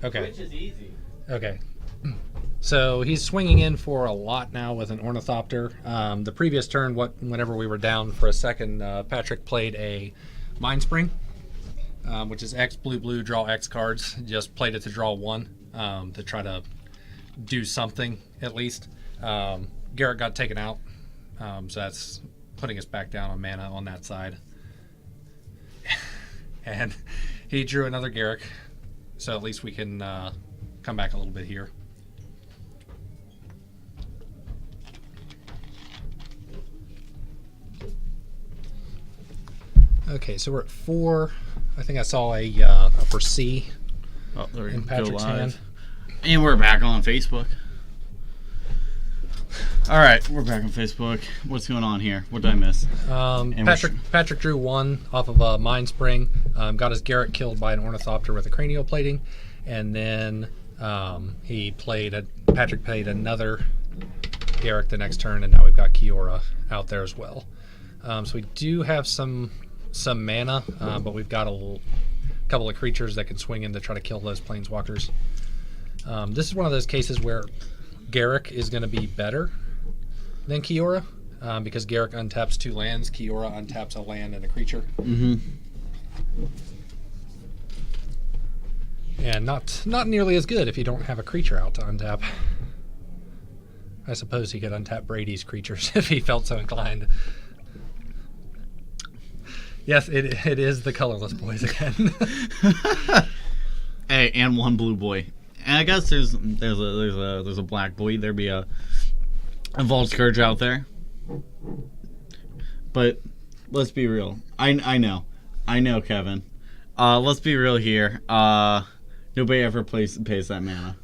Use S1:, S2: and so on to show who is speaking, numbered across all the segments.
S1: Okay.
S2: Which is easy.
S1: Okay. So he's swinging in for a lot now with an Ornithopter. The previous turn, whenever we were down for a second, Patrick played a Mind Spring, which is X blue blue, draw X cards. Just played it to draw 1 to try to do something at least. Garrett got taken out, so that's putting us back down on mana on that side. And he drew another Garrick, so at least we can come back a little bit here. Okay, so we're at 4. I think I saw a for C
S3: There we
S1: in
S3: go
S1: Patrick's
S3: live.
S1: hand.
S3: And we're back on Facebook. All right, we're back on Facebook. What's going on here? What did I miss?
S1: Patrick drew 1 off of a Mind Spring. Got his Garrett killed by an Ornithopter with a cranial plating, and then Patrick played another Garrett the next turn, and now we've got Kiora out there as well. So we do have some mana, but we've got a couple of creatures that can swing in to try to kill those planeswalkers. This is one of those cases where Garrick is going to be better than Kiora, because Garrick untaps 2 lands, Kiora untaps a land and a creature.
S3: Mm-hmm.
S1: And not nearly as good if you don't have a creature out to untap. I suppose he could untap Brady's creatures if he felt so inclined. Yes, it is the colorless boys again.
S3: Hey, and 1 blue boy. And I guess there's a black boy. There'd be a Vault Scourge out there. But let's be real. I know, Kevin. Let's be real here. Nobody ever pays that mana.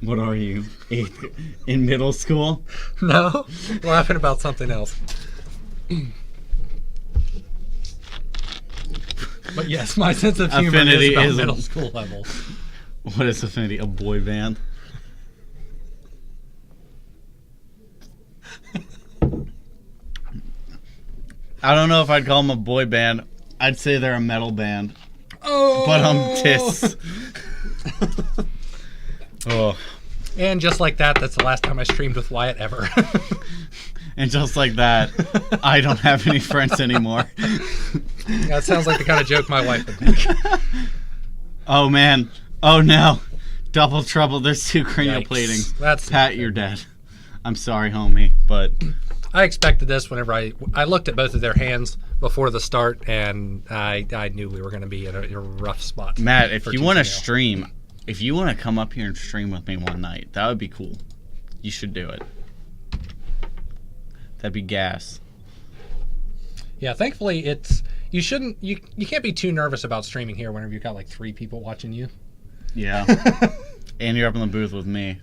S3: What are you, 8th in middle school?
S1: No, laughing about something else. But yes, my sense of humor
S3: Affinity
S1: is about
S3: is
S1: middle school level.
S3: What is Affinity? A boy band? I don't know if I'd call them a boy band. I'd say they're a metal band.
S1: Oh!
S3: But tis. Oh.
S1: And just like that, that's the last time I streamed with Wyatt ever.
S3: And just like that, I don't have any friends anymore.
S1: That sounds like the kind of joke my wife would make.
S3: Oh, man. Oh, no. Double trouble. There's 2 cranial
S1: Yikes.
S3: plating.
S1: That's
S3: Pat, you're dead. I'm sorry, homie, but...
S1: I expected this whenever I looked at both of their hands before the start, and I knew we were going to be in a rough spot.
S3: Matt, if you want to
S1: TCL.
S3: stream, if you want to come up here and stream with me one night, that would be cool. You should do it. That'd be gas.
S1: Yeah, thankfully you can't be too nervous about streaming here whenever you've got like 3 people watching you.
S3: Yeah. And you're up in the booth with me.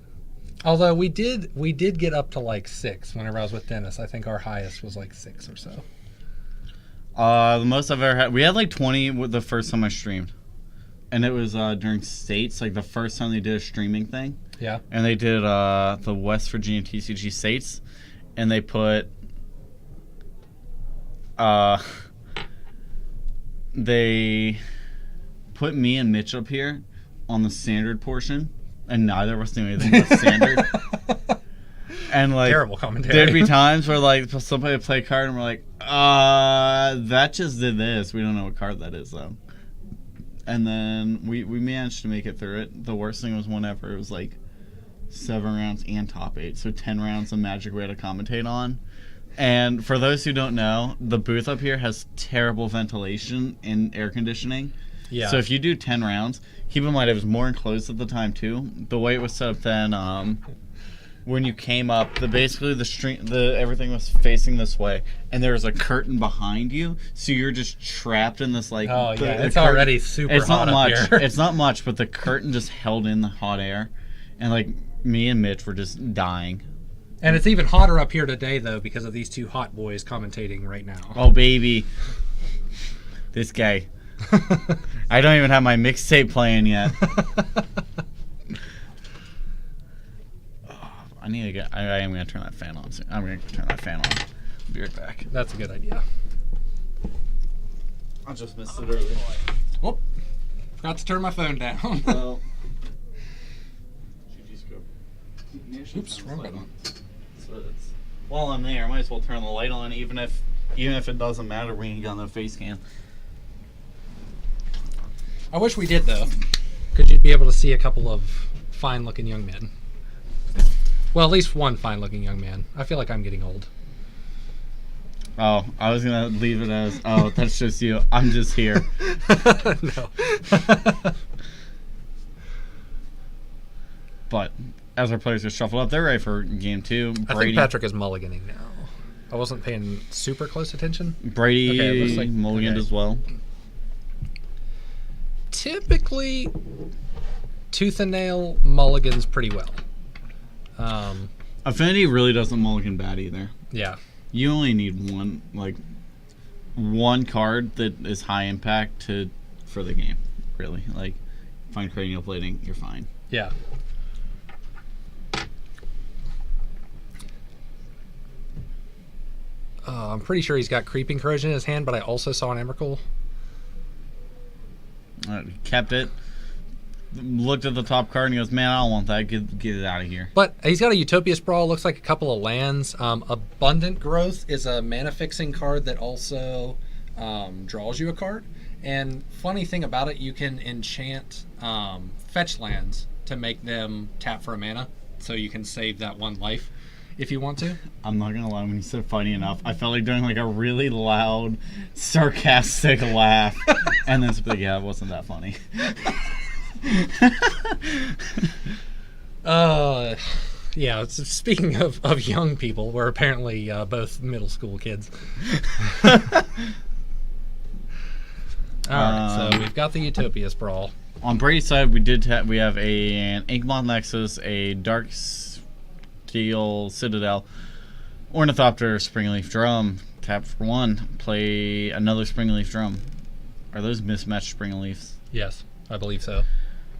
S1: Although we did get up to like 6 whenever I was with Dennis. I think our highest was like 6 or so.
S3: The most I've ever had, we had like 20 the first time I streamed. And it was during States, like the first time they did a streaming thing.
S1: Yeah.
S3: And they did the West Virginia TCG States. And they put me and Mitch up here on the standard portion, and neither of us knew anything about standard. And like
S1: Terrible commentary.
S3: there'd be times where like somebody would play a card and we're like, that just did this. We don't know what card that is though. And then we managed to make it through it. The worst thing was whenever it was like 7 rounds and top 8, so 10 rounds of Magic we had to commentate on. And for those who don't know, the booth up here has terrible ventilation and air conditioning.
S1: Yeah.
S3: So if you do 10 rounds, keep in mind it was more enclosed at the time too. The way it was set up then, when you came up, everything was facing this way, and there was a curtain behind you, so you're just trapped in this like.
S1: Oh yeah, it's
S3: curtain,
S1: already super
S3: it's
S1: hot
S3: not much.
S1: up here.
S3: It's not much, but the curtain just held in the hot air, and like me and Mitch were just dying.
S1: And it's even hotter up here today, though, because of these 2 hot boys commentating right now.
S3: Oh, baby. This guy. I don't even have my mixtape playing yet. I need to get... I am going to turn that fan on soon. I'm going to turn that fan on. I'll be right back.
S1: That's a good idea.
S3: I just missed it earlier.
S1: Whoop. Forgot to turn my phone down.
S3: Well,
S1: Oops, wrong button.
S3: While I'm there, I might as well turn the light on, even if it doesn't matter when you got the face cam.
S1: I wish we did, though, because you'd be able to see a couple of fine-looking young men. Well, at least one fine-looking young man. I feel like I'm getting old.
S3: Oh, I was gonna leave it as, oh, that's just you. I'm just here.
S1: No.
S3: But as our players just shuffle up, they're ready for game 2.
S1: I think Patrick is mulliganing now. I wasn't paying super close attention.
S3: Brady
S1: Okay, it looks like-
S3: mulliganed
S1: okay.
S3: as well.
S1: Typically, tooth and nail mulligans pretty well.
S3: Affinity really doesn't mulligan bad either.
S1: Yeah.
S3: You only need one card that is high impact for the game, really. Like, find cranial plating, you're fine.
S1: Yeah. I'm pretty sure he's got Creeping Corrosion in his hand, but I also saw an Emrakul.
S3: Kept it. Looked at the top card and he goes, man, I don't want that. Get it out of here.
S1: But he's got a Utopia Sprawl, looks like a couple of lands. Abundant Growth is a mana fixing card that also draws you a card. And funny thing about it, you can enchant fetch lands to make them tap for a mana, so you can save that one life if you want to.
S3: I'm not gonna lie, when you said funny enough, I felt like doing like a really loud, sarcastic laugh. And then it's like, yeah, it wasn't that funny.
S1: Yeah, speaking of young people, we're apparently both middle school kids. Alright, so we've got the Utopia Sprawl.
S3: On Brady's side, we have an Inkmoth Nexus, a Dark Steel Citadel, Ornithopter, Springleaf Drum. Tap for 1, play another Springleaf Drum. Are those mismatched Springleafs?
S1: Yes, I believe so.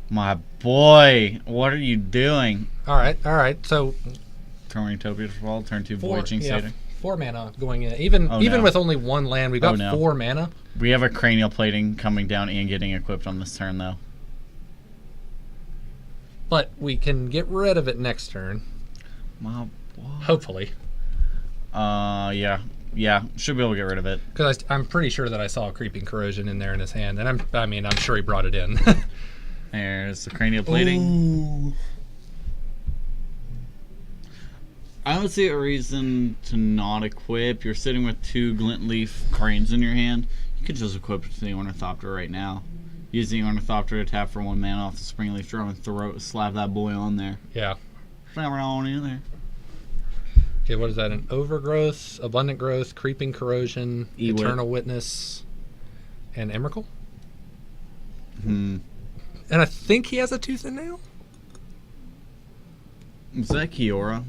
S3: My boy, what are you doing?
S1: Alright, so
S3: Turn Utopia Sprawl, turn 2 Voyaging Satyr.
S1: 4 mana going in. Even
S3: no.
S1: with only 1 land, we've got
S3: Oh, no.
S1: 4 mana.
S3: We have a Cranial Plating coming down and getting equipped on this turn, though.
S1: But we can get rid of it next turn.
S3: My boy.
S1: Hopefully.
S3: Yeah, should be able to get rid of it.
S1: Because I'm pretty sure that I saw a Creeping Corrosion in there in his hand. And I'm sure he brought it in.
S3: There's the Cranial Plating.
S1: Ooh.
S3: I don't see a reason to not equip. You're sitting with 2 Glintleaf Cranes in your hand. You could just equip it to the Ornithopter right now. Use the Ornithopter to tap for 1 mana off the Springleaf Drum and slap that boy on there.
S1: Yeah.
S3: Slap it on in there.
S1: Okay, what is that? An Overgrowth, Abundant Growth, Creeping Corrosion,
S3: Ewit.
S1: Eternal Witness, and Emrakul?
S3: Hmm.
S1: And I think he has a Tooth and Nail?
S3: Is that Kiora?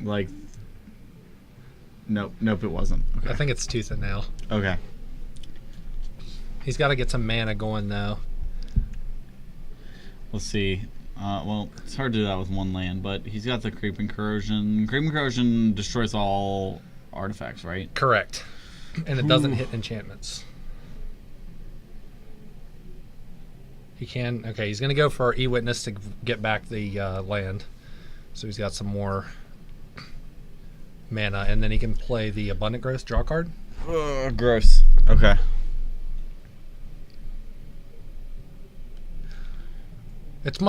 S3: Like, nope, it wasn't. Okay.
S1: I think it's Tooth and Nail.
S3: Okay.
S1: He's got to get some mana going, though.
S3: Let's see. Well, it's hard to do that with 1 land, but he's got the Creeping Corrosion. Creeping Corrosion destroys all artifacts, right?
S1: Correct. And it doesn't hit enchantments. He can... Okay, he's going to go for our E-Witness to get back the land. So he's got some more mana. And then he can play the Abundant Growth, draw card.
S3: Gross. Okay.
S1: It's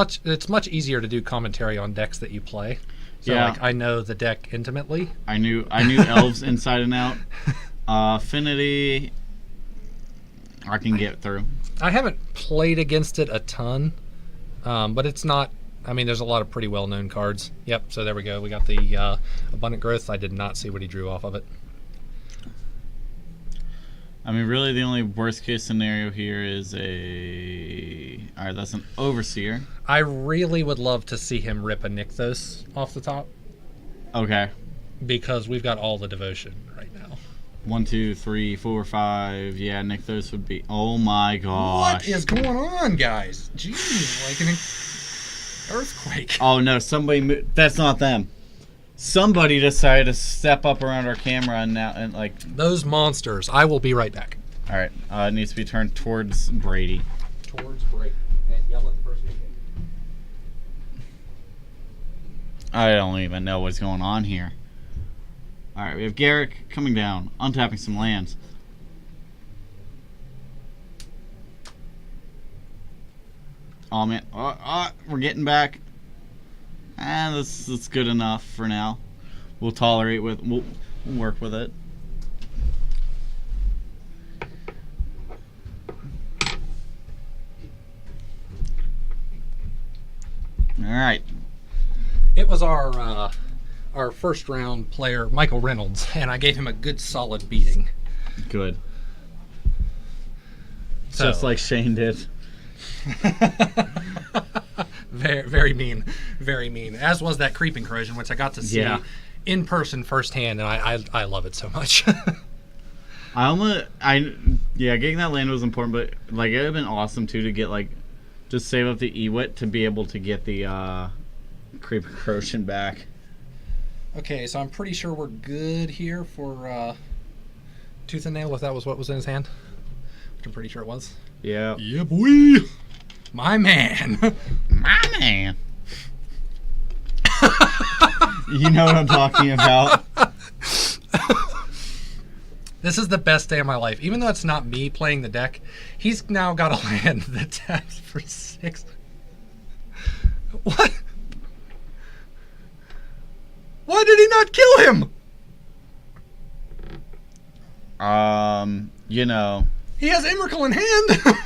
S1: much easier to do commentary on decks that you play. So
S3: Yeah.
S1: like I know the deck intimately.
S3: I knew elves inside and out. Affinity, I can get through.
S1: I haven't played against it a ton, but it's not. I mean, there's a lot of pretty well-known cards. Yep. So there we go. We got the Abundant Growth. I did not see what he drew off of it.
S3: I mean, really, the only worst case scenario here is alright, that's an Overseer.
S1: I really would love to see him rip a Nykthos off the top
S3: Okay.
S1: because we've got all the devotion right now.
S3: 1, 2, 3, 4, 5. Yeah, Nykthos would be. Oh my gosh.
S1: What is going on, guys? Jeez, like an earthquake.
S3: Oh no! That's not them. Somebody decided to step up around our camera and like.
S1: Those monsters. I will be right back.
S3: All right. It needs to be turned towards Brady.
S1: Towards break and yell at the person.
S3: I don't even know what's going on here. Alright, we have Garrick coming down, untapping some lands. Oh man, we're getting back. That's good enough for now. We'll tolerate with, we'll work with it. Alright.
S1: It was our first round player, Michael Reynolds, and I gave him a good solid beating.
S3: Good.
S1: So.
S3: Just like Shane did.
S1: Very, very mean. Very mean. As was that Creeping Corrosion, which I got to see in person firsthand, and I love it so much.
S3: Getting that land was important, but like it would have been awesome too to get like just save up the Ewit to be able to get the Creeping Corrosion back.
S1: Okay, so I'm pretty sure we're good here for Tooth and Nail, if that was what was in his hand. Which I'm pretty sure it was.
S3: Yeah.
S1: Yeah, boy! My man!
S3: My man! You know what I'm talking about.
S1: This is the best day of my life. Even though it's not me playing the deck, he's now got a land that taps for 6. What? Why did he not kill him?
S3: You know.
S1: He has Emrakul in hand.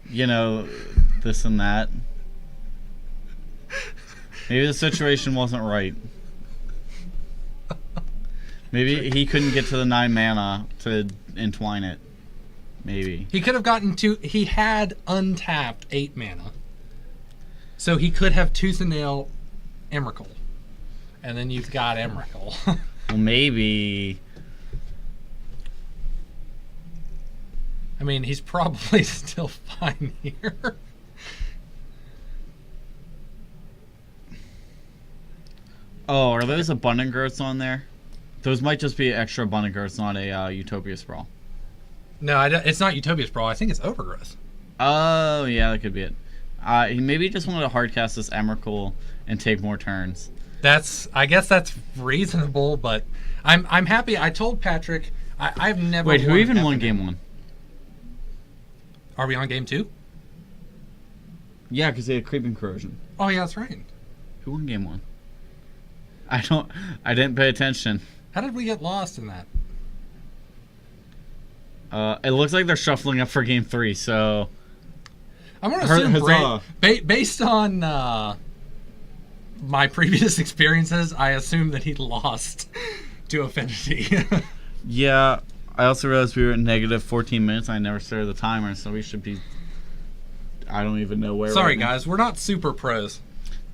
S3: You know, this and that. Maybe the situation wasn't right. Maybe he couldn't get to the 9 mana to entwine it. Maybe.
S1: He could have gotten to... He had untapped 8 mana. So he could have Tooth and Nail Emrakul. And then you've got Emrakul.
S3: Well, maybe...
S1: I mean, he's probably still fine here.
S3: Oh, are those Abundant Growths on there? Those might just be extra Abundant Growths, not a Utopia Sprawl.
S1: No, it's not Utopia Sprawl. I think it's Overgrowth.
S3: Oh, yeah, that could be it. He maybe just wanted to hardcast this Emrakul and take more turns.
S1: I guess that's reasonable, but I'm happy. I told Patrick I've never.
S3: Wait, who even won game 1?
S1: Are we on game 2?
S3: Yeah, because they had Creeping Corrosion.
S1: Oh yeah, that's right.
S3: Who won game 1? I didn't pay attention.
S1: How did we get lost in that?
S3: It looks like they're shuffling up for game 3, so...
S1: I'm going to assume, based on my previous experiences, I assume that he lost to Affinity.
S3: Yeah, I also realized we were at negative 14 minutes. I never started the timer, so we should be... I don't even know where
S1: Sorry, guys. We're not super pros.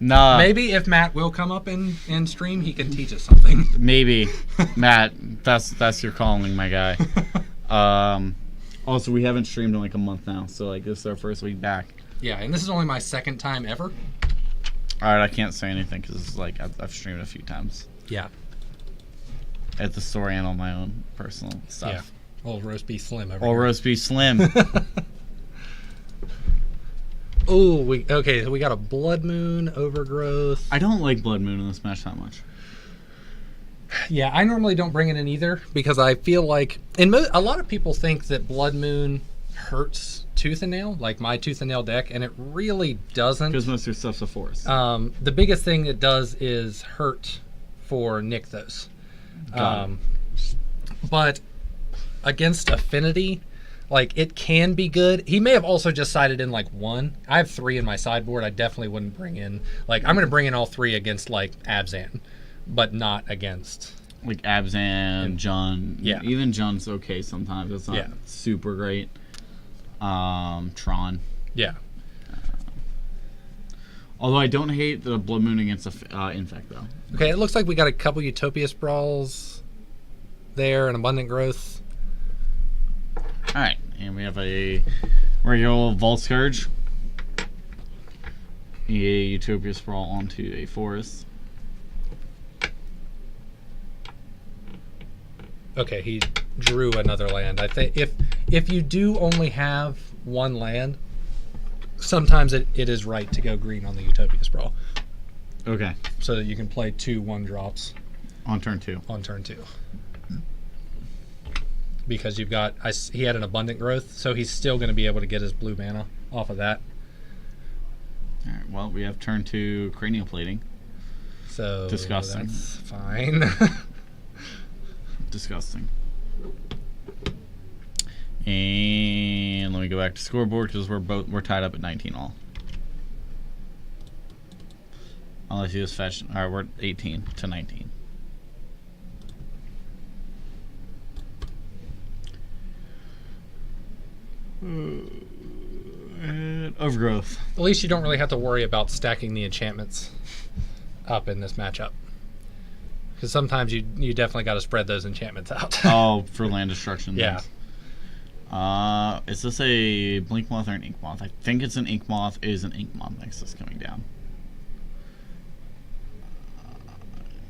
S3: Nah.
S1: Maybe if Matt will come up and stream, he can teach us something.
S3: Maybe. Matt, that's your calling, my guy. Also, we haven't streamed in like a month now, so like this is our first week back.
S1: Yeah, and this is only my second time ever.
S3: Alright, I can't say anything because it's like I've streamed a few times.
S1: Yeah.
S3: At the store and on my own personal stuff.
S1: Yeah. Old Roast Beef Slim over
S3: Old
S1: here.
S3: Roast Beef Slim.
S1: Oh, okay, so we got a Blood Moon, Overgrowth.
S3: I don't like Blood Moon in this match that much.
S1: Yeah, I normally don't bring it in either because I feel like... a lot of people think that Blood Moon hurts Tooth and Nail, like my Tooth and Nail deck, and it really doesn't.
S3: Because most of your stuff's a force.
S1: The biggest thing it does is hurt for Nykthos. But against Affinity... Like, it can be good. He may have also just sided in, like, 1. I have 3 in my sideboard. I definitely wouldn't bring in... Like, I'm going to bring in all 3 against, like, Abzan. But not against...
S3: Like, Abzan, Jund.
S1: Yeah.
S3: Even Jund's okay sometimes. It's not super great. Tron.
S1: Yeah.
S3: Although I don't hate the Blood Moon against Infect, though.
S1: Okay, it looks like we got a couple Utopia Sprawls there, and Abundant Growth.
S3: Alright, and we have a regular Vault Scourge. A Utopia Sprawl onto a forest.
S1: Okay, he drew another land. I think if you do only have 1 land, sometimes it is right to go green on the Utopia Sprawl.
S3: Okay.
S1: so that you can play 2 1-drops
S3: On turn 2.
S1: on turn 2. Because you've got, he had an abundant growth, so he's still going to be able to get his blue mana off of that.
S3: All right. Well, we have turn 2 cranial plating.
S1: So
S3: Disgusting.
S1: that's fine.
S3: Disgusting. And let me go back to scoreboard because we're tied up at 19 all. Unless you just fetch. All right, we're 18 to 19. And overgrowth.
S1: At least you don't really have to worry about stacking the enchantments up in this matchup. Because sometimes you definitely got to spread those enchantments out.
S3: Oh, for land destruction.
S1: Yeah.
S3: Is this a Blink Moth or an Ink Moth? I think it's an Ink Moth. It is an Ink Moth Nexus coming down.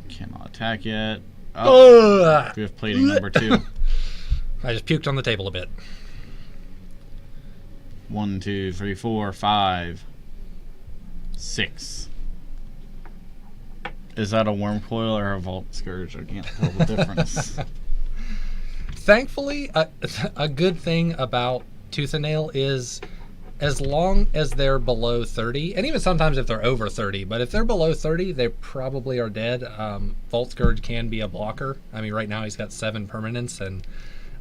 S3: Cannot attack yet. Oh,
S1: Ugh.
S3: we have plating number 2.
S1: I just puked on the table a bit.
S3: 1, 2, 3, 4, 5, 6. Is that a Worm Coil or a Vault Scourge? I can't tell the difference.
S1: Thankfully, a good thing about Tooth and Nail is as long as they're below 30, and even sometimes if they're over 30, but if they're below 30, they probably are dead. Vault Scourge can be a blocker. I mean, right now he's got 7 permanents, and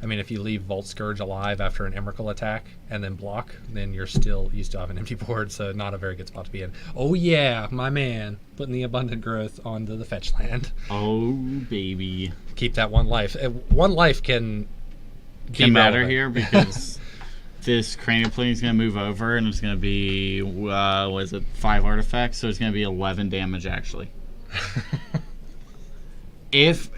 S1: I mean, if you leave Vault Scourge alive after an Emrakul attack and then block, then you still have an empty board, so not a very good spot to be in. Oh yeah, my man, putting the Abundant Growth onto the fetch land.
S3: Oh, baby.
S1: Keep that 1 life. 1 life can
S3: matter here because this cranial plating is going to move over and it's going to be, 5 artifacts, so it's going to be 11 damage actually. If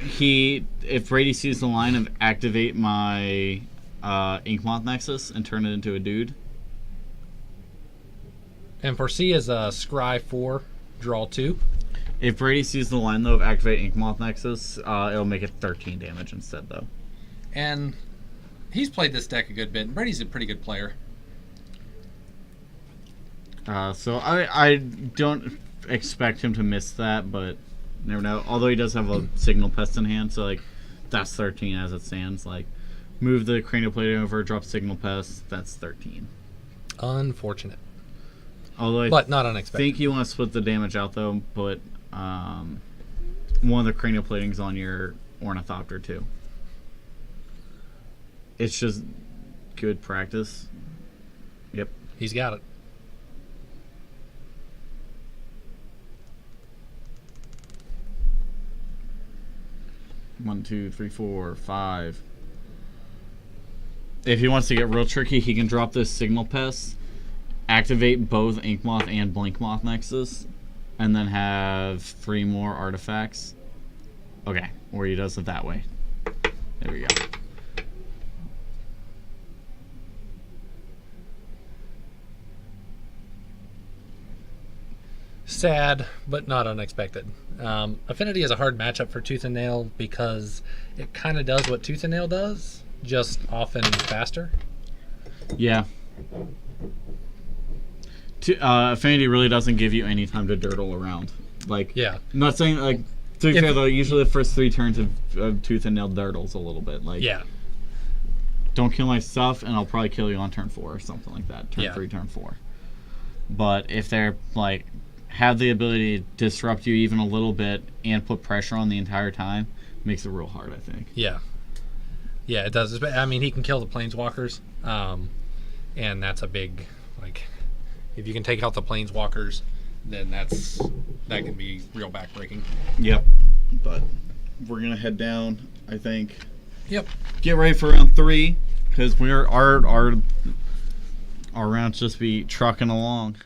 S3: Brady sees the line of activate my Inkmoth Nexus and turn it into a dude.
S1: And for C is a Scry 4, draw 2.
S3: If Brady sees the line though of activate Inkmoth Nexus, it'll make it 13 damage instead though.
S1: And he's played this deck a good bit, and Brady's a pretty good player.
S3: So I don't expect him to miss that, but never know. Although he does have a Signal Pest in hand, so like that's 13 as it stands. Like move the cranial plating over, drop Signal Pest, that's 13.
S1: Unfortunate.
S3: Although
S1: but not unexpected.
S3: I think you want to split the damage out though, put one of the cranial platings on your Ornithopter too. It's just good practice. Yep.
S1: He's got it.
S3: One, 2, 3, 4, 5. If he wants to get real tricky, he can drop this Signal Pest, activate both Inkmoth and Blinkmoth Nexus, and then have 3 more artifacts. Okay, or he does it that way. There we go.
S1: Sad, but not unexpected. Affinity is a hard matchup for Tooth and Nail because it kind of does what Tooth and Nail does, just often faster.
S3: Yeah. Affinity really doesn't give you any time to dirtle around. Like,
S1: Yeah.
S3: I'm not saying, like, to be fair though, usually the first 3 turns of Tooth and Nail dirtles a little bit. Like,
S1: Yeah.
S3: don't kill my stuff and I'll probably kill you on turn 4 or something like that. Turn
S1: Yeah.
S3: 3, turn 4. But if they're, like, have the ability to disrupt you even a little bit and put pressure on the entire time, makes it real hard, I think.
S1: Yeah. Yeah, it does. I mean, he can kill the Planeswalkers, and that's a big, like, if you can take out the Planeswalkers, then that can be real backbreaking.
S3: Yep. But we're going to head down, I think.
S1: Yep.
S3: Get ready for round 3, because our rounds just be trucking along.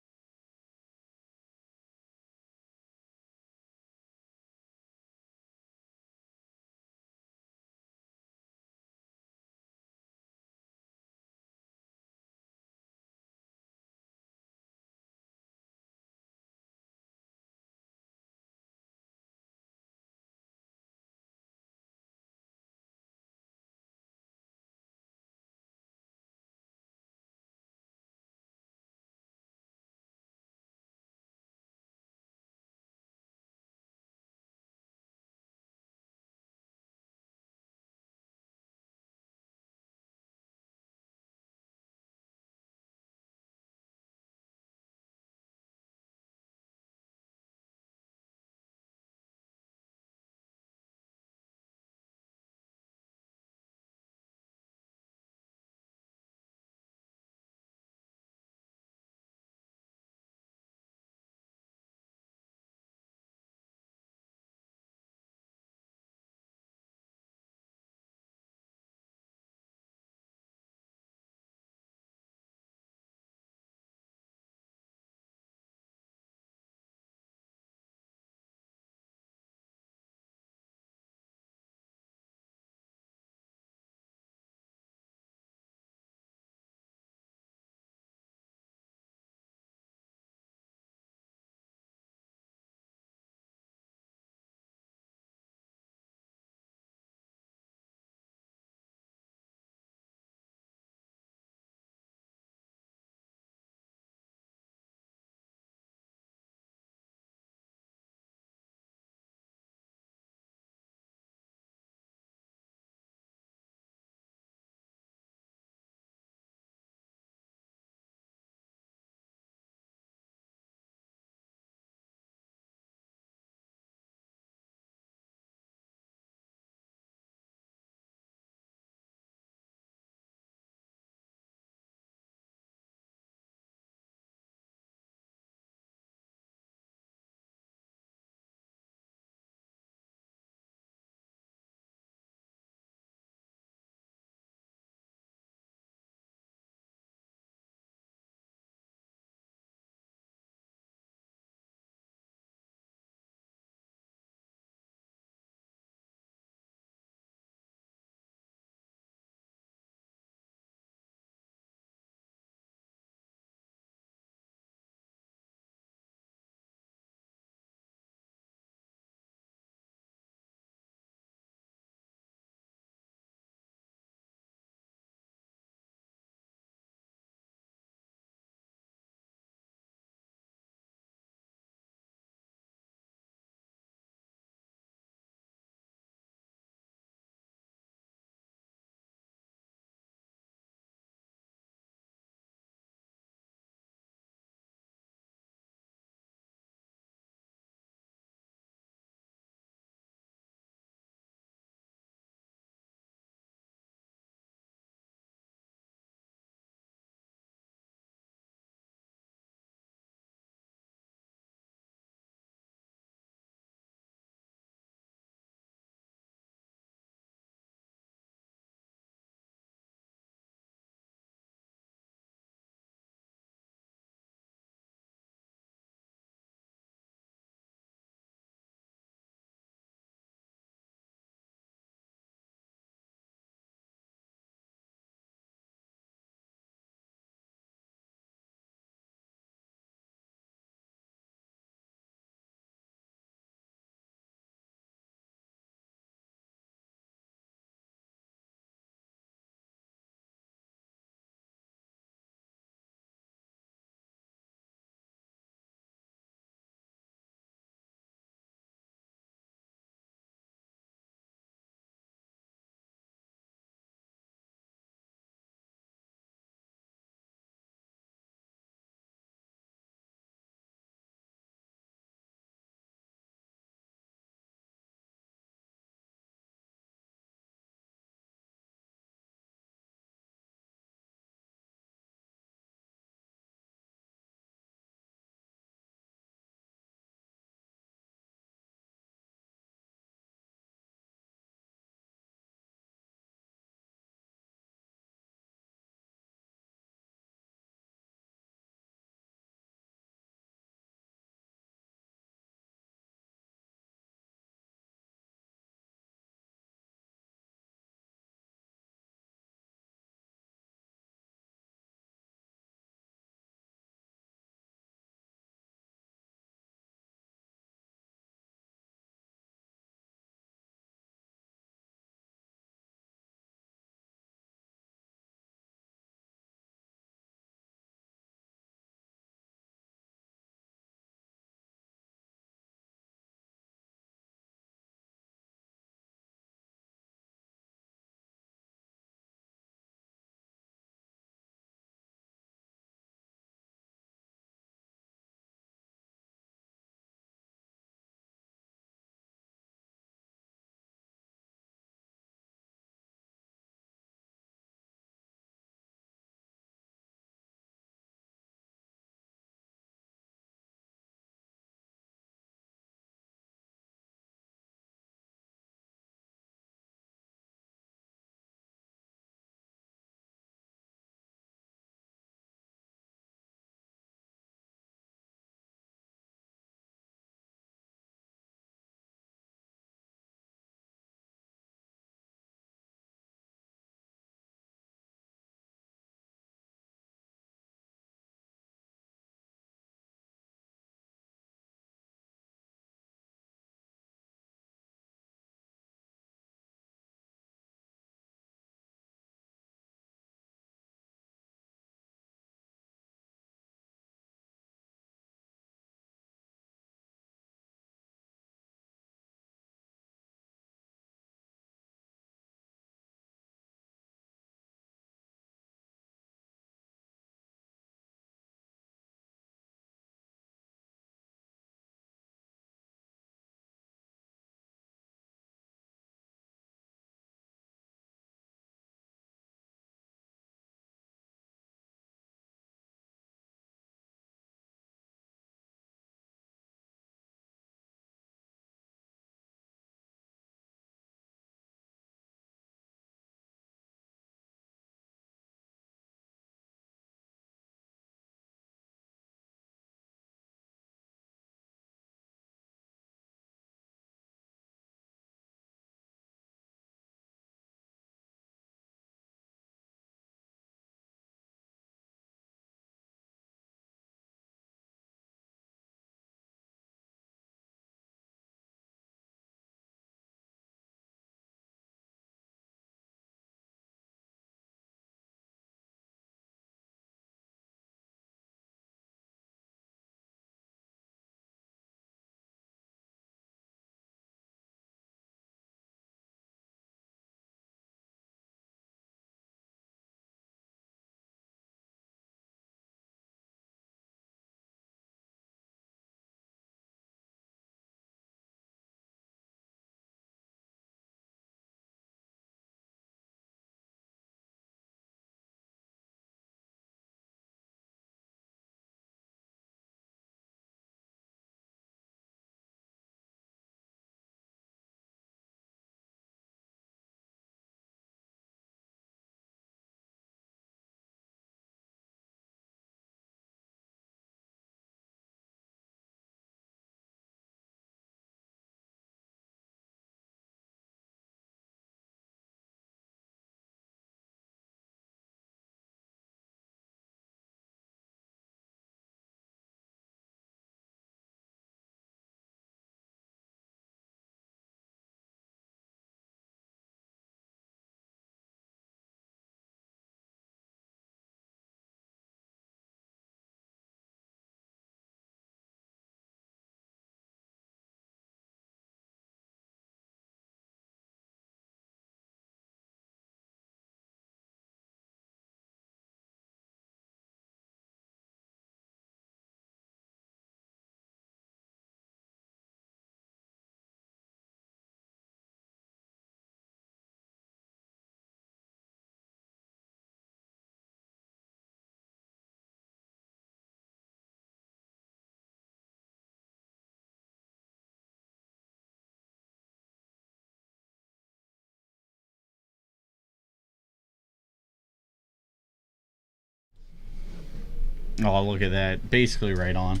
S3: Oh, look at that. Basically right on.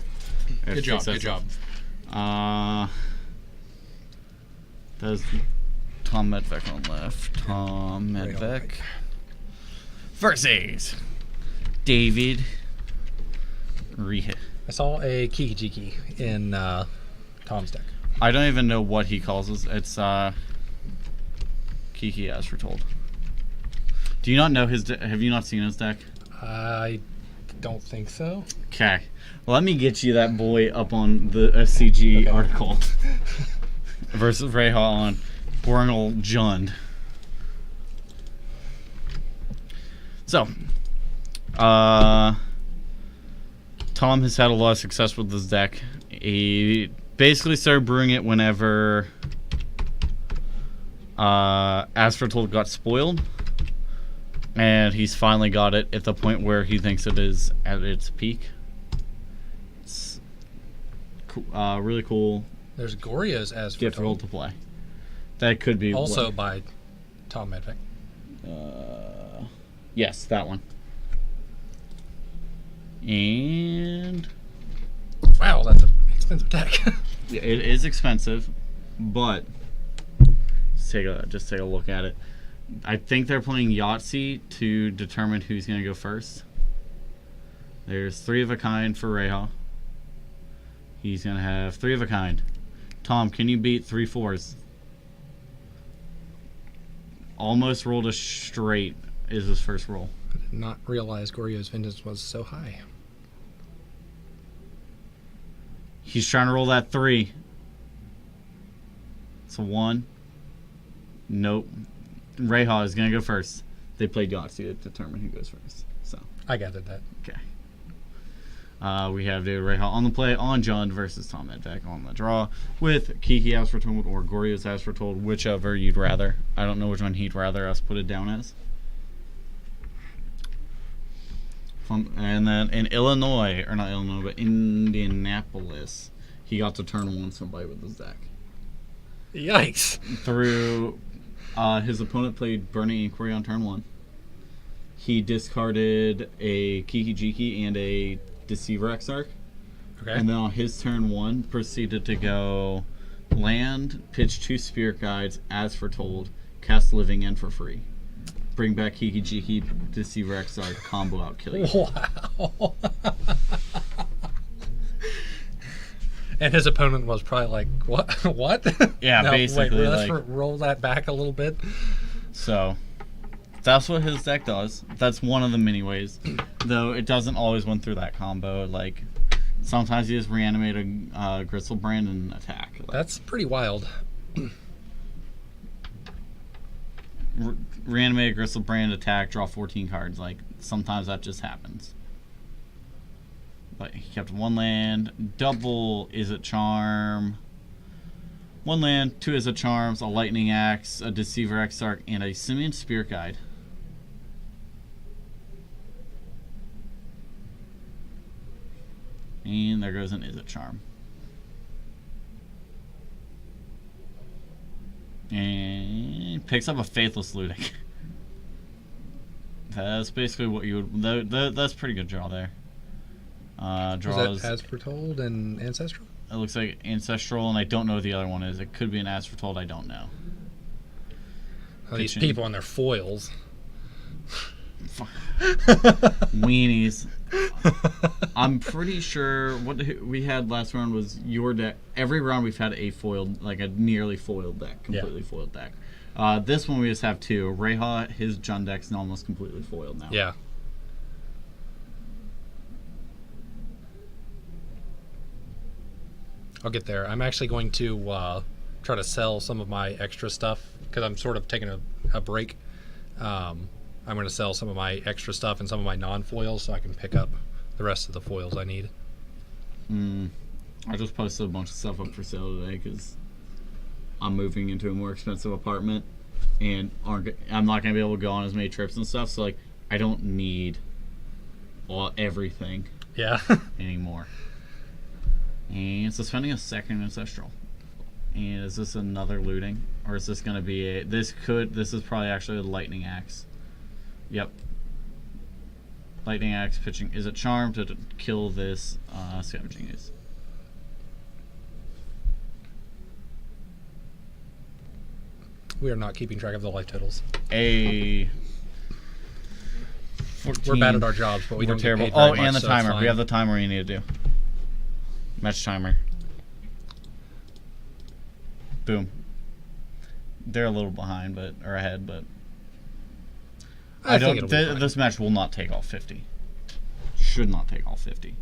S1: Good job. Good job.
S3: There's Tom Medvec on left. Tom Medvec versus David Reha.
S1: I saw a Kiki-Jiki in Tom's deck.
S3: I don't even know what he calls us. It's Kiki as foretold. Do you not know his have you not seen his deck?
S1: I don't think so.
S3: Okay. Let me get you that boy up on the SCG article. Versus Reha on Bornal Jund. So, Tom has had a lot of success with this deck. He basically started brewing it whenever As Foretold got spoiled. And he's finally got it at the point where he thinks it is at its peak. It's really cool.
S1: There's Goryo's As
S3: Gift roll
S1: Foretold.
S3: to play. That could be
S1: Also by Tom Medvec.
S3: Yes, that one. And
S1: Wow, that's an expensive deck.
S3: yeah, it is expensive, but just take a look at it. I think they're playing Yahtzee to determine who's going to go first. There's 3 of a kind for Reha. He's going to have 3 of a kind. Tom, can you beat 3 4s? Almost rolled a straight is his first roll.
S1: I did not realize Goryo's Vengeance was so high.
S3: He's trying to roll that 3. It's a 1. Nope. Reha is going to go first. They played Yahtzee to determine who goes first. So
S1: I gathered that.
S3: okay. We have David Reha on the play on Jund versus Tom Medvec on the draw with Kiki as foretold or Goryo's as foretold, whichever you'd rather. I don't know which one he'd rather us put it down as. And then in Illinois, or not Illinois, but Indianapolis, he got to turn 1 somebody with his deck.
S1: Yikes.
S3: Through his opponent played Burning Inquiry on turn 1. He discarded a Kiki-Jiki and a Deceiver Exarch.
S1: Okay.
S3: And then on his turn 1, proceeded to go land, pitch 2 Spirit Guides, as foretold, cast Living End for free. Bring back Kiki-Jiki, Deceiver Exarch, combo out, kill you.
S1: Wow. And his opponent was probably like, "What? What?"
S3: Yeah,
S1: Now,
S3: basically,
S1: Wait, let's
S3: like-
S1: roll that back a little bit.
S3: So, that's what his deck does. That's one of the many ways. Though it doesn't always win through that combo. Like, sometimes you just reanimate a Gristlebrand and attack. Like,
S1: That's pretty wild.
S3: reanimate a Gristlebrand, attack, draw 14 cards. Like, sometimes that just happens. But he kept 1 land, double Izzet Charm, 1 land, 2 Izzet Charms, a Lightning Axe, a Deceiver Exarch, and a Simian Spirit Guide. And there goes an Izzet Charm. And picks up a Faithless Looting. That's basically what you would... That's a pretty good draw there.
S1: Was
S3: Draws...
S1: that As Foretold and Ancestral?
S3: It looks like Ancestral, and I don't know what the other one is. It could be an As Foretold, I don't know.
S1: Oh, these
S3: Pitching.
S1: people and their foils.
S3: Weenies. I'm pretty sure what we had last round was your deck. Every round we've had a foiled, like a nearly foiled deck, completely foiled deck. This one we just have 2. Reha, his Jund deck's almost completely foiled now.
S1: Yeah. I'll get there. I'm actually going to try to sell some of my extra stuff because I'm sort of taking a break. I'm going to sell some of my extra stuff and some of my non-foils so I can pick up the rest of the foils I need.
S3: I just posted a bunch of stuff up for sale today because I'm moving into a more expensive apartment and I'm not going to be able to go on as many trips and stuff. So like, I don't need everything
S1: Yeah.
S3: anymore. And suspending a second Ancestral. And is this another looting? Or is this going to be a... This is probably actually a Lightning Axe. Yep. Lightning Axe pitching. Is it charmed to kill this Scavenging Ooze?
S1: We are not keeping track of the life totals.
S3: A 14.
S1: We're bad at our jobs, but we
S3: We're
S1: don't
S3: terrible.
S1: get paid very
S3: Oh,
S1: much,
S3: and the
S1: so it's
S3: timer. We
S1: fine.
S3: have the timer we need to do. Match timer. Boom. They're a little behind, or ahead, but
S1: I think it'll be fine.
S3: This match will not take all 50. Should not take all 50.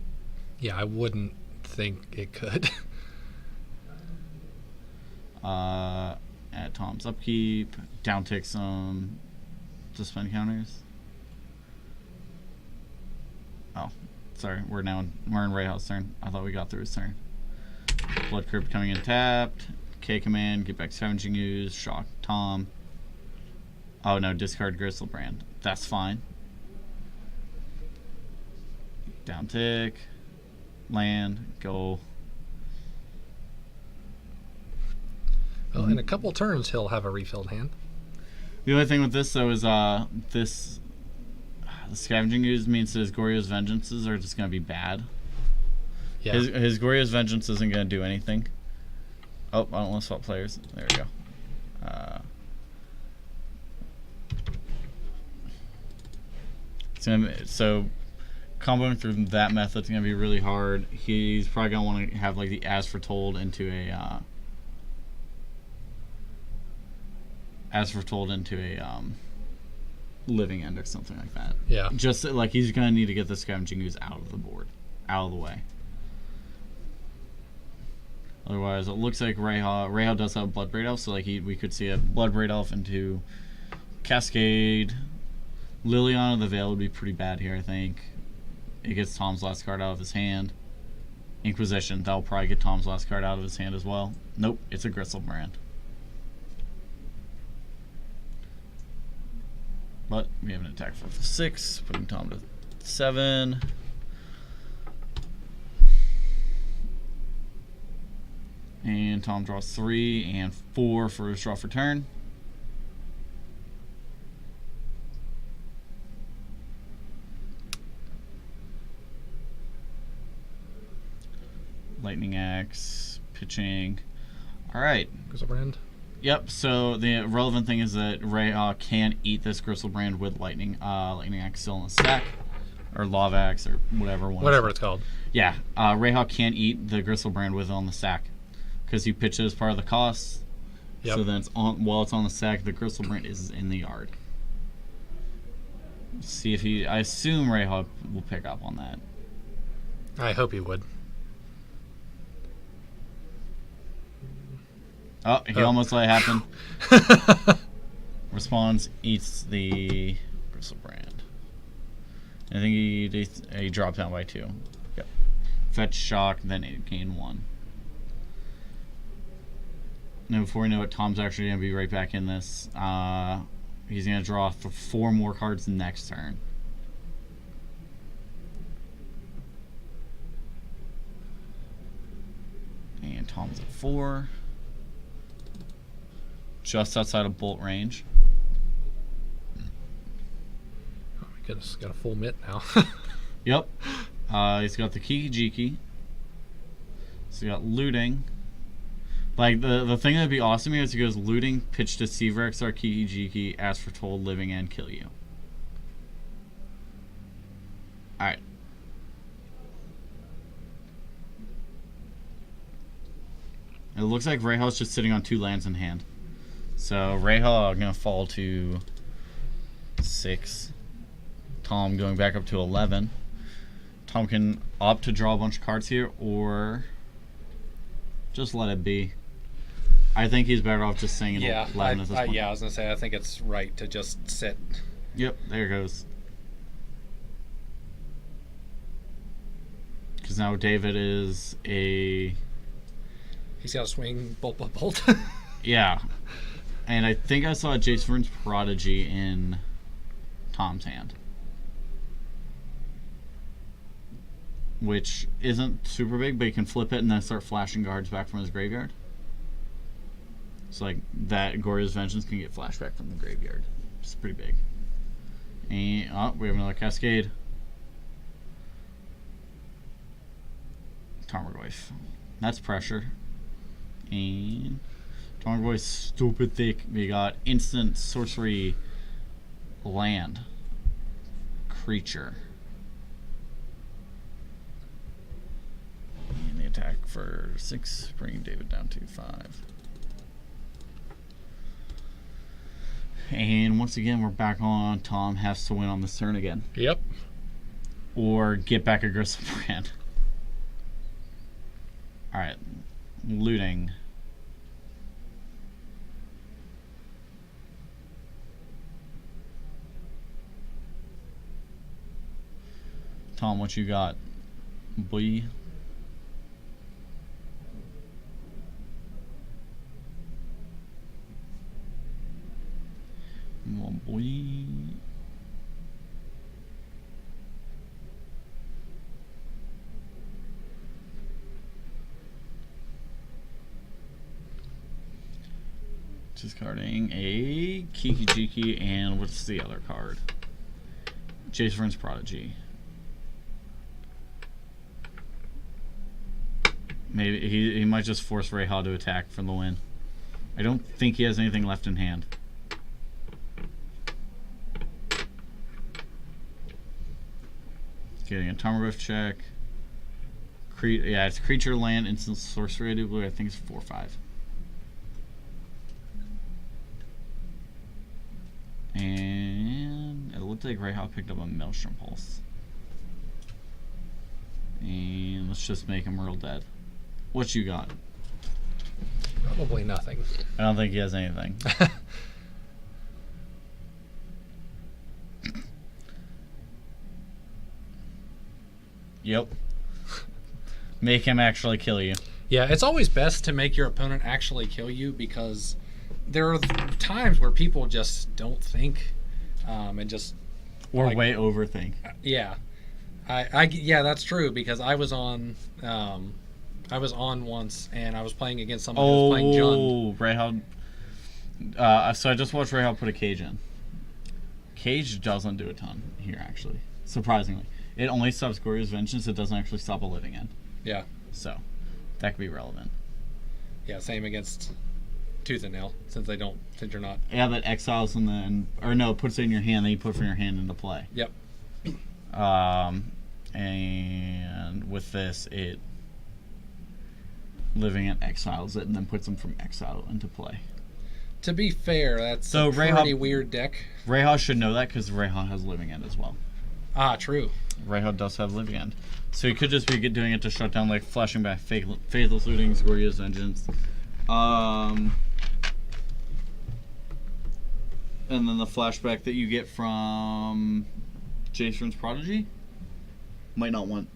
S1: Yeah, I wouldn't think it could.
S3: At Tom's upkeep, down tick some suspend counters. Oh, sorry, we're in Rayhaw's turn. I thought we got through his turn. Blood Crypt coming in tapped. K command, get back Scavenging Ooze, shock Tom. Oh no, discard Gristlebrand. That's fine. Down tick. Land, go.
S1: Well, in a couple turns, he'll have a refilled hand.
S3: The only thing with this though is the Scavenging Ooze means his Goryo's Vengeances are just gonna be bad.
S1: Yeah.
S3: His Goryo's Vengeance isn't gonna do anything. Oh, I don't want to swap players. There we go. So comboing through that method's gonna be really hard. He's probably gonna want to have like the As Foretold into a Living End or something like that.
S1: Yeah.
S3: Just like he's gonna need to get the Scavenging Ooze out of the board, out of the way. Otherwise, it looks like Rayhaw does have Bloodbraid Elf, so like we could see a Bloodbraid Elf into Cascade. Liliana of the Veil would be pretty bad here, I think. It gets Tom's last card out of his hand. Inquisition, that'll probably get Tom's last card out of his hand as well. Nope, it's a Gristlebrand. But we have an attack for 6, putting Tom to 7. And Tom draws 3 and 4 for his draw for turn. Lightning Axe, pitching. Alright.
S1: Gristlebrand.
S3: Yep, so the relevant thing is that Ray can eat this Gristlebrand with Lightning Axe still in the stack. Or Lava Axe, or whatever one.
S1: Whatever it's called.
S3: Yeah, Rayhawk can't eat the Gristlebrand with it on the stack. Because you pitch it as part of the cost.
S1: Yep.
S3: So then while it's on the stack, the Gristlebrand is in the yard. See if I assume Rayhawk will pick up on that.
S1: I hope he would.
S3: Oh, he almost let it happen. Responds, eats the Gristlebrand. I think he dropped down by 2. Yep. Fetch, shock, then it gain 1. Now, before we know it, Tom's actually going to be right back in this. He's going to draw 4 more cards next turn. And Tom's at 4. Just outside of bolt range.
S1: Oh my goodness, got a full mitt now.
S3: Yep. He's got the Kiki-Jiki. So he got looting. Like, the thing that'd be awesome here is he goes looting, pitch to Seaver-Exar, Kiki-Jiki, Ask for Told, Living End, kill you. Alright. It looks like Rayhaw's just sitting on 2 lands in hand. So Rayhaw gonna fall to 6. Tom going back up to 11. Tom can opt to draw a bunch of cards here, or just let it be. I think he's better off just staying at 11 at this point.
S1: Yeah, I was gonna say I think it's right to just sit.
S3: Yep, there it goes. Because now David is a...
S1: He's got to swing bolt.
S3: Yeah. And I think I saw Jace Vern's Prodigy in Tom's hand. Which isn't super big, but he can flip it and then start flashing guards back from his graveyard. So like that Goryo's Vengeance can get flashback from the graveyard. It's pretty big. And we have another Cascade. Tarmogoyf. That's pressure. And Tarmogoyf's stupid thick. We got instant sorcery land. Creature. And the attack for 6, bringing David down to 5. And once again, we're back on. Tom has to win on this turn again.
S1: Yep.
S3: Or get back a Gristlebrand. Alright. Looting. Tom, what you got? Boy. Oh boy. Discarding a Kiki Jiki, and what's the other card? Jace Prodigy. Maybe he might just force Rayha to attack for the win. I don't think he has anything left in hand. Getting a Tarmogoyf check. Yeah, it's creature, land, instant sorcery. I think it's 4/5. And it looked like Rayha picked up a Maelstrom Pulse. And let's just make him real dead. What you got?
S1: Probably nothing.
S3: I don't think he has anything. Yep. Make him actually kill you.
S1: Yeah, it's always best to make your opponent actually kill you, because there are times where people just don't think, and just
S3: Or
S1: like,
S3: way overthink.
S1: yeah, yeah, that's true, because I was on once, and I was playing against someone who was playing Jund.
S3: Rayha. So I just watched Rayha put a cage in. Cage doesn't do a ton here, actually. Surprisingly, it only stops Gorya's Vengeance. It doesn't actually stop a living end.
S1: Yeah,
S3: So that could be relevant.
S1: yeah, same against Tooth and Nail, since you're not.
S3: Yeah, that exiles and then, or no, puts it in your hand. Then you put it from your hand into play.
S1: Yep.
S3: And with this, it living it exiles it and then puts them from exile into play.
S1: To be fair, that's
S3: So
S1: a pretty
S3: Rayha-
S1: weird deck.
S3: Rayha should know that because Rayha has living end as well.
S1: Ah, true.
S3: Rayha does have living end, so he could just be doing it to shut down, like flashing back Faithless Looting, Gorya's Vengeance, and then the flashback that you get from Jace Prodigy might not want.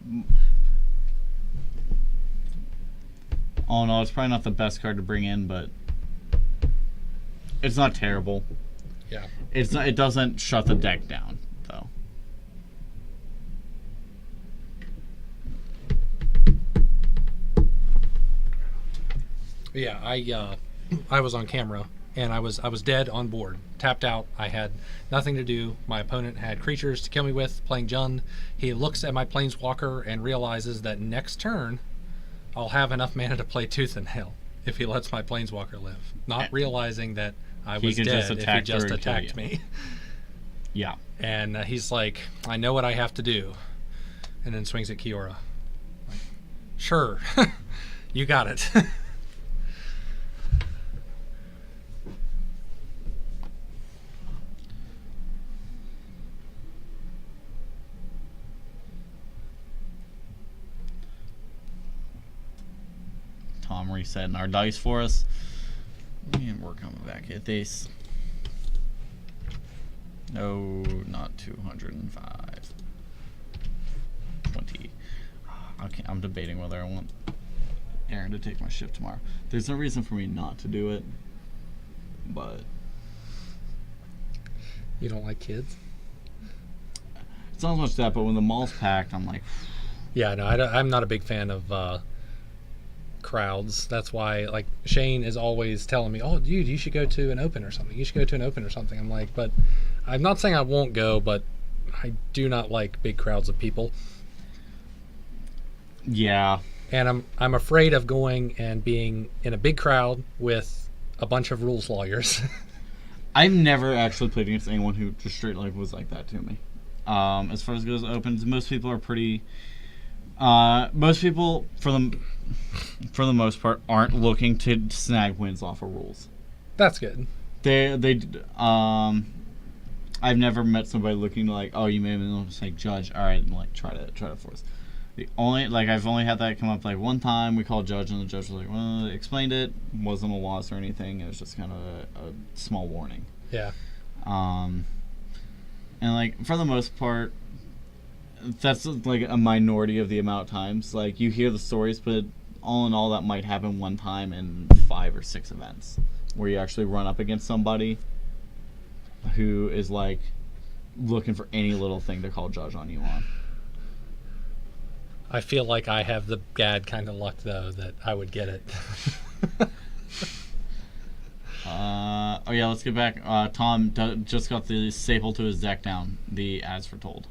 S3: Oh no, it's probably not the best card to bring in, but it's not terrible.
S1: Yeah.
S3: It's not. It doesn't shut the deck down though.
S1: Yeah, I was on camera, and I was dead on board, tapped out. I had nothing to do. My opponent had creatures to kill me with, playing Jund. He looks at my Planeswalker and realizes that next turn I'll have enough mana to play Tooth and Nail if he lets my Planeswalker live. Not realizing that I was
S3: could
S1: dead
S3: just
S1: if he
S3: attack
S1: just
S3: her and kill
S1: attacked
S3: you.
S1: me.
S3: Yeah.
S1: And he's like, I know what I have to do. And then swings at Kiora. Like, sure, you got it.
S3: Tom resetting our dice for us. And we're coming back at this. No, not 205. 20. Okay, I'm debating whether I want Aaron to take my shift tomorrow. There's no reason for me not to do it, but
S1: You don't like kids?
S3: it's not so much that, but when the mall's packed, I'm like,
S1: Yeah, no, I'm not a big fan of crowds. That's why, like, Shane is always telling me, oh, dude, you should go to an open or something. You should go to an open or something. I'm like, but I'm not saying I won't go, but I do not like big crowds of people.
S3: yeah.
S1: and I'm afraid of going and being in a big crowd with a bunch of rules lawyers.
S3: I've never actually played against anyone who just straight like was like that to me. As far as goes opens, most people are pretty. Most people, for the most part, aren't looking to snag wins off of rules.
S1: That's good.
S3: I've never met somebody looking like, oh, you made me like judge. All right, and like try to force. The only I've only had that come up like one time. We called judge and the judge was like, well, they explained it. Wasn't a loss or anything. It was just kind of a small warning.
S1: Yeah.
S3: And like for the most part, that's like a minority of the amount of times. Like you hear the stories, but all in all, that might happen one time in 5 or 6 events where you actually run up against somebody who is like looking for any little thing to call judge on you on.
S1: I feel like I have the bad kind of luck though that I would get it.
S3: Oh yeah, let's get back. Tom just got the staple to his deck down. The as foretold.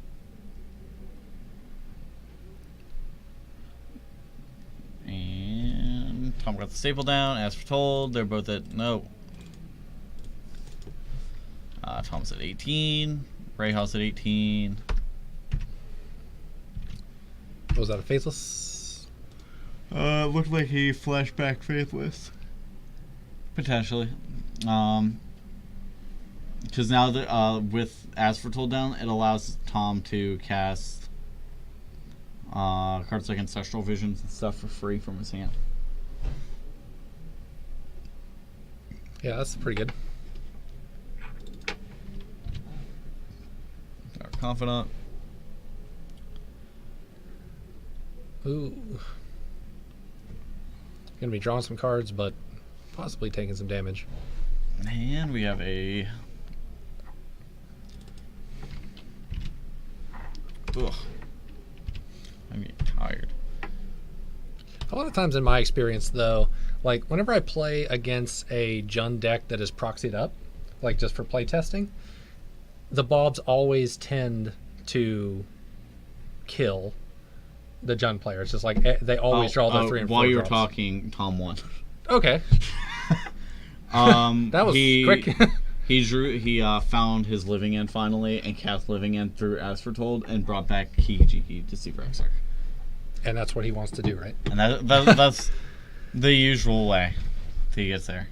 S3: And Tom got the staple down. As foretold, they're both at no. Tom's at 18. Rayhouse at 18.
S1: Was that a faithless?
S3: Looked like he flashback faithless. Potentially. Because now that with as foretold down, it allows Tom to cast cards like Ancestral Visions and stuff for free from his hand.
S1: Yeah, that's pretty good.
S3: Dark Confidant.
S1: Ooh. Gonna be drawing some cards, but possibly taking some damage.
S3: And we have a. Ugh. I'm getting tired.
S1: A lot of times in my experience, though, like whenever I play against a Jund deck that is proxied up, like just for play testing, the Bobs always tend to kill the Jund players. Just like they always draw their 3 and 4
S3: while you were
S1: draws.
S3: talking, Tom won.
S1: Okay. That was quick.
S3: He found his living end finally and cast living end through as foretold and brought back Kiki Deceiver Exarch.
S1: And that's what he wants to do, right?
S3: And that's the usual way he gets there.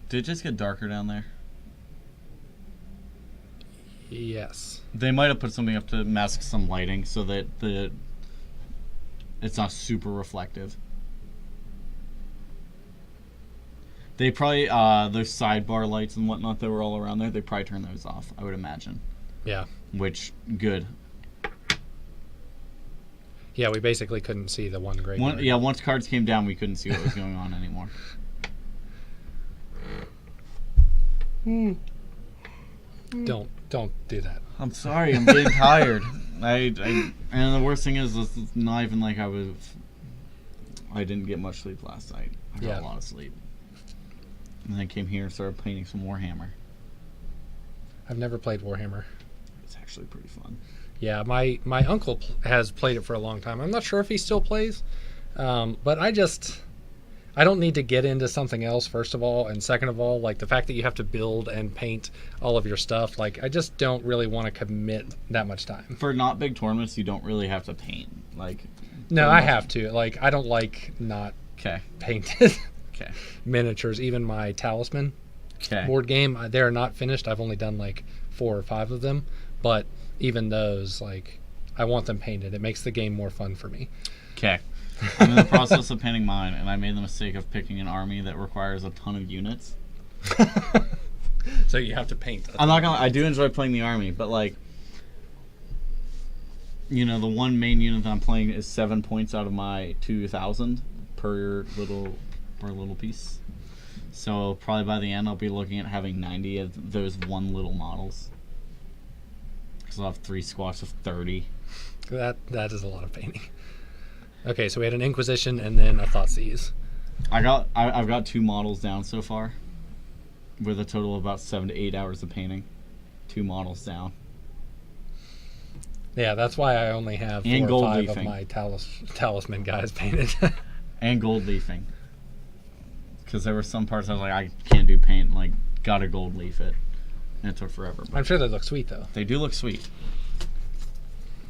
S3: Did it just get darker down there?
S1: Yes.
S3: They might have put something up to mask some lighting so that it's not super reflective. They probably those sidebar lights and whatnot that were all around there. They probably turned those off, I would imagine.
S1: Yeah.
S3: Which good.
S1: Yeah, we basically couldn't see the one gray.
S3: Yeah, once cards came down, we couldn't see what was going on anymore.
S1: Don't do that.
S3: I'm sorry, I'm getting tired. And the worst thing is, it's not even like I didn't get much sleep last night. I got a lot of sleep. And then I came here and started painting some Warhammer.
S1: I've never played Warhammer.
S3: It's actually pretty fun.
S1: Yeah, my uncle has played it for a long time. I'm not sure if he still plays, but I don't need to get into something else, first of all, and second of all, like the fact that you have to build and paint all of your stuff, like I just don't really want to commit that much time.
S3: For not big tournaments, you don't really have to paint.
S1: No, I have to. Like, I don't like not painted miniatures. Even my Talisman board game, they're not finished. I've only done like 4 or 5 of them, but even those, like, I want them painted. It makes the game more fun for me.
S3: Okay. I'm in the process of painting mine, and I made the mistake of picking an army that requires a ton of units.
S1: So you have to paint.
S3: I'm not gonna. I do enjoy playing the army, but like, the one main unit that I'm playing is 7 points out of my 2,000 per little piece. So probably by the end, I'll be looking at having 90 of those one little models. Because I'll have 3 squads of 30.
S1: That is a lot of painting. Okay, so we had an Inquisition and then a Thoughtseize.
S3: I've got 2 models down so far, with a total of about 7 to 8 hours of painting. 2 models down.
S1: Yeah, that's why I only have 4
S3: And
S1: or
S3: gold
S1: 5 of
S3: leafing.
S1: my talisman guys painted.
S3: And gold leafing. Because there were some parts I was like, I can't do paint. Like, gotta gold leaf it. And it took forever. But
S1: I'm sure they look sweet though.
S3: they do look sweet.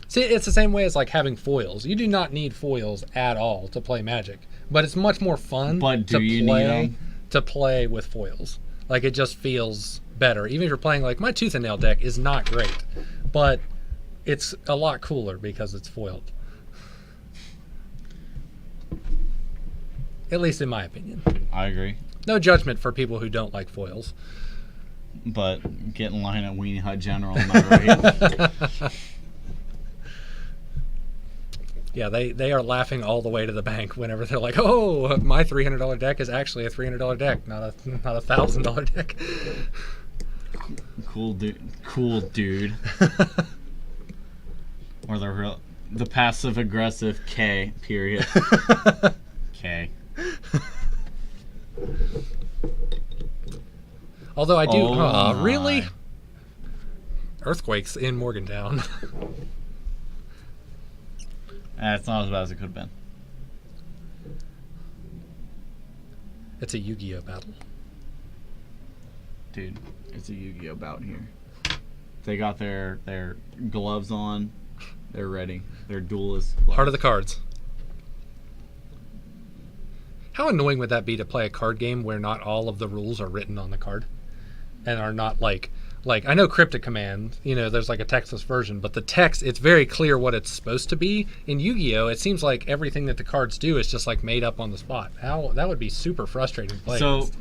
S1: See, it's the same way as like having foils. You do not need foils at all to play Magic, but it's much more fun
S3: But do
S1: to
S3: you
S1: play
S3: need them?
S1: to play with foils. Like it just feels better. Even if you're playing like my Tooth and Nail deck is not great, but it's a lot cooler because it's foiled. At least in my opinion.
S3: I agree.
S1: No judgment for people who don't like foils.
S3: But get in line at Weenie Hut General. Am I right?
S1: Yeah, they are laughing all the way to the bank whenever they're like, "Oh, my $300 deck is actually a $300 deck, not a $1,000 deck."
S3: Cool dude. Cool dude. Or the passive aggressive K period. K.
S1: Although I do,
S3: Oh my.
S1: really, earthquakes in Morgantown.
S3: It's not as bad as it could have been.
S1: It's a Yu-Gi-Oh battle.
S3: Dude, it's a Yu-Gi-Oh bout here. They got their gloves on. They're ready. They're duelist gloves.
S1: Heart of the cards. How annoying would that be to play a card game where not all of the rules are written on the card, and are not like I know Cryptic Command, there's like a textless version, but the text, it's very clear what it's supposed to be. In Yu-Gi-Oh, it seems like everything that the cards do is just like made up on the spot. That would be super frustrating to play
S3: So,
S1: against.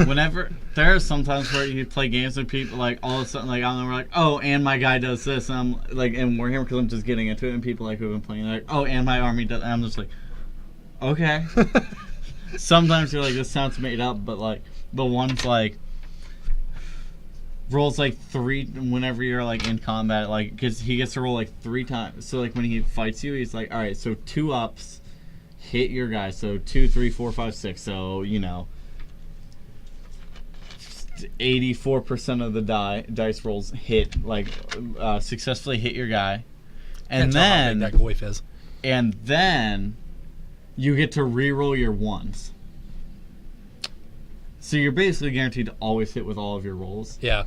S3: whenever there are sometimes where you play games with people, like all of a sudden, like we're like, oh, and my guy does this, and I'm like, and we're here because I'm just getting into it, and people like who've been playing, like, oh, and my army does, and I'm just like, okay. Sometimes you're like, this sounds made up, but like the ones like rolls like 3 whenever you're like in combat, like because he gets to roll like 3 times. So like when he fights you, he's like, all right, so 2 ups hit your guy, so 2, 3, 4, 5, 6. So 84% of the dice rolls hit, like successfully hit your guy, and
S1: Can't tell how big
S3: then
S1: that Goyf is.
S3: and then you get to re-roll your ones. So you're basically guaranteed to always hit with all of your rolls.
S1: Yeah.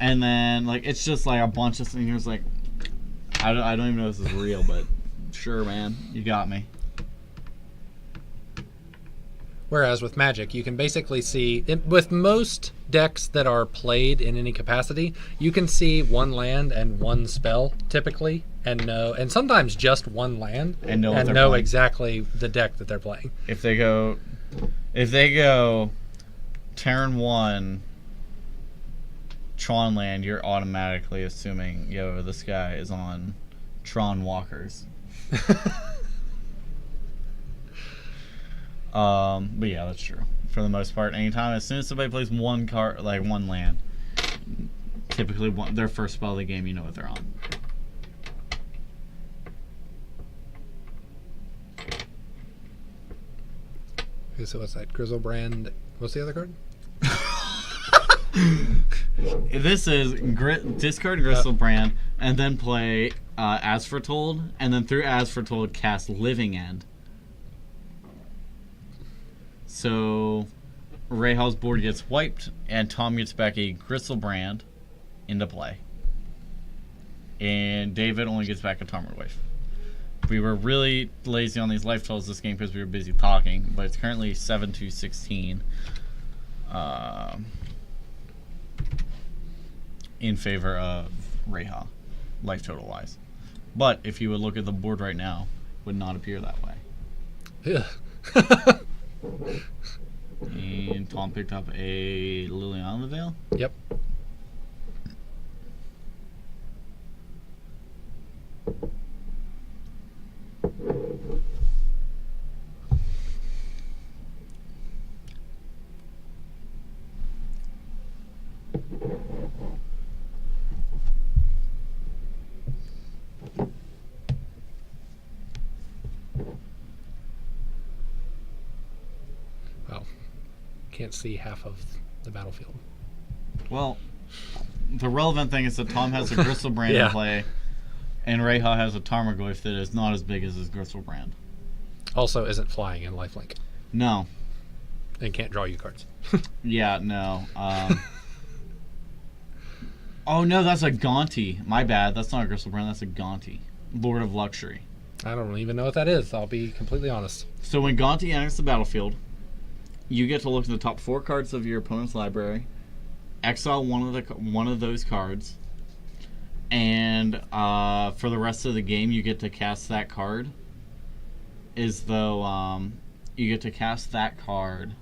S3: And then like it's just like a bunch of things. Like I don't even know if this is real, but sure, man, you got me.
S1: Whereas with Magic, you can basically see, with most decks that are played in any capacity, you can see 1 land and 1 spell typically, and sometimes just 1 land,
S3: And know what they're
S1: know
S3: playing.
S1: exactly the deck that they're playing.
S3: If they go Terran 1 Tron land, you're automatically assuming, this guy is on Tron Walkers. But yeah, that's true. For the most part, anytime, as soon as somebody plays 1 card, like 1 land, typically their first spell of the game, you know what they're on.
S1: Okay, so what's that? Grizzlebrand. What's the other card?
S3: This is discard Gristlebrand, and then play As Foretold, and then through As Foretold cast Living End. So Rahal's board gets wiped, and Tom gets back a Gristlebrand into play. And David only gets back a Tarmored Wife. We were really lazy on these life totals this game because we were busy talking, but it's currently 7-16 in favor of Rahal, life total wise. But if you would look at the board right now, it would not appear that way.
S1: Ugh.
S3: And Tom picked up a Liliana Veil.
S1: Yep. Well, can't see half of the battlefield.
S3: Well, the relevant thing is that Tom has a Gristlebrand
S1: Yeah.
S3: in play, And Reha has a Tarmogoyf that is not as big as his Griselbrand.
S1: Also, isn't flying in lifelink
S3: No.
S1: and can't draw you cards.
S3: Yeah, no. Oh no, that's a Gaunty. My bad. That's not a Griselbrand. That's a Gaunty. Lord of Luxury.
S1: I don't even know what that is. I'll be completely honest.
S3: So when Gaunty enters the battlefield, you get to look at the top 4 cards of your opponent's library, exile one of those cards, and for the rest of the game, you get to cast that card. As though you get to cast that card,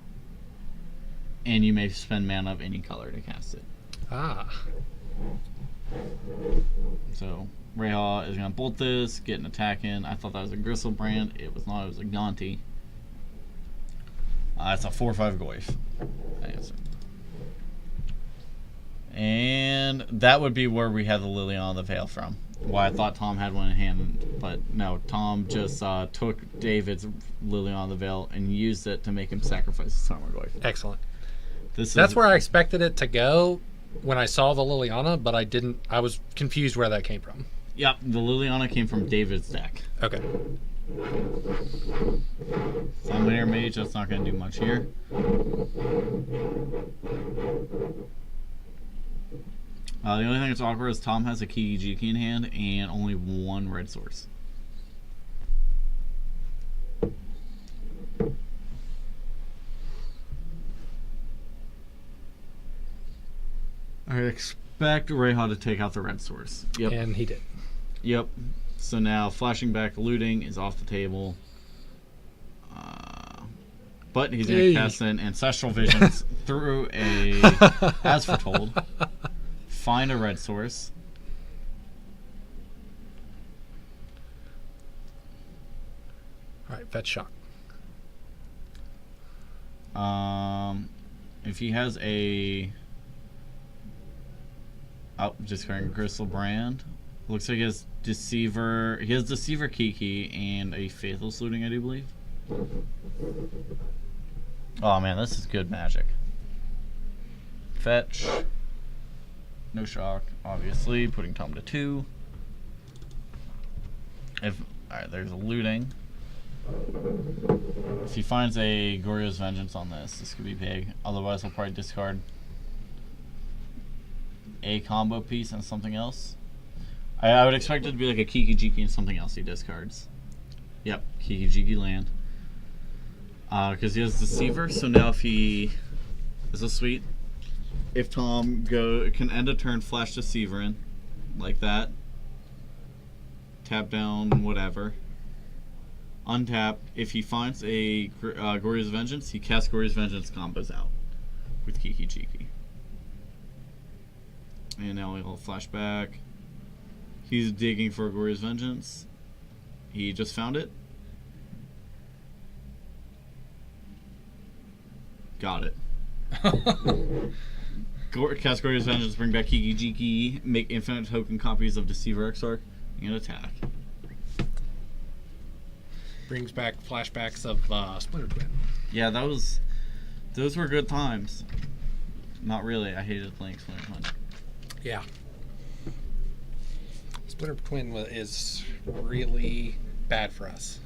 S3: and you may spend mana of any color to cast it.
S1: Ah.
S3: So Reha is going to bolt this, get an attack in. I thought that was a Griselbrand. It was not. It was a Gaunty. It's a 4/5 Goyf. And that would be where we had the Liliana of the Veil from. Why I thought Tom had one in hand, but no. Tom just took David's Liliana of the Veil and used it to make him sacrifice his Tarmogoyf.
S1: Excellent.
S3: That's
S1: That's where I expected it to go when I saw the Liliana, but I didn't. I was confused where that came from.
S3: Yep, the Liliana came from David's deck.
S1: Okay.
S3: Sunlighter Mage, that's not going to do much here. The only thing that's awkward is Tom has a Kiki-Jiki in hand and only 1 red source. I expect Reha to take out the red source. Yep.
S1: And he did.
S3: Yep. So now flashing back looting is off the table. But he's going to cast in Ancestral Visions through a, as foretold, find a red source.
S1: All right, fetch shock.
S3: If he has a... Oh, discarding Griselbrand. Looks like he has Deceiver. He has Deceiver Kiki and a Faithless Looting, I do believe. Oh man, this is good Magic. Fetch. No shock, obviously. Putting Tom to 2. Alright, there's a looting. If he finds a Goryo's Vengeance on this could be big. Otherwise, he'll probably discard a combo piece and something else. I would expect it to be like a Kiki-Jiki and something else he discards. Yep, Kiki-Jiki land. Because he has Deceiver, so now if he... This is sweet. If Tom can end a turn, flash Deceiver in, like that. Tap down, whatever. Untap. If he finds a Goryo's Vengeance, he casts Goryo's Vengeance combos out with Kiki-Jiki. And now he'll flash back. He's digging for Goryo's Vengeance. He just found it. Got it. Cast Goryo's Vengeance, bring back Kiki-Jiki, make infinite token copies of Deceiver Exarch, and attack.
S1: Brings back flashbacks of Splinter Twin.
S3: Yeah, those were good times. Not really. I hated playing Splinter Twin.
S1: Yeah. Splinter Twin is really bad for us.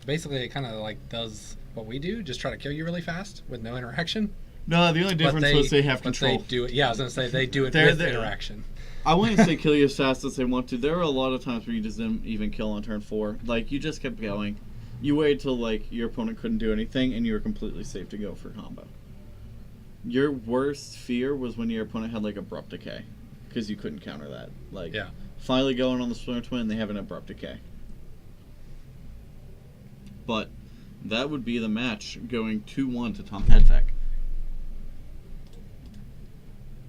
S1: Basically, it kind of like does what we do, just try to kill you really fast with no interaction.
S3: No, the only difference was they have control.
S1: They do it. Yeah, I was gonna say they do it
S3: They're
S1: with interaction.
S3: I wouldn't say kill you as fast as they want to. There were a lot of times where you just didn't even kill on turn 4. Like, you just kept going. You waited till, like, your opponent couldn't do anything, and you were completely safe to go for combo. Your worst fear was when your opponent had, like, Abrupt Decay. Because you couldn't counter that. Like,
S1: yeah.
S3: Finally going on the Splinter Twin, they have an Abrupt Decay. But that would be the match, going 2-1 to Tom Hedvek.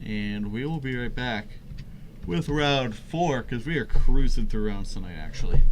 S3: And we will be right back with round 4, because we are cruising through rounds tonight, actually.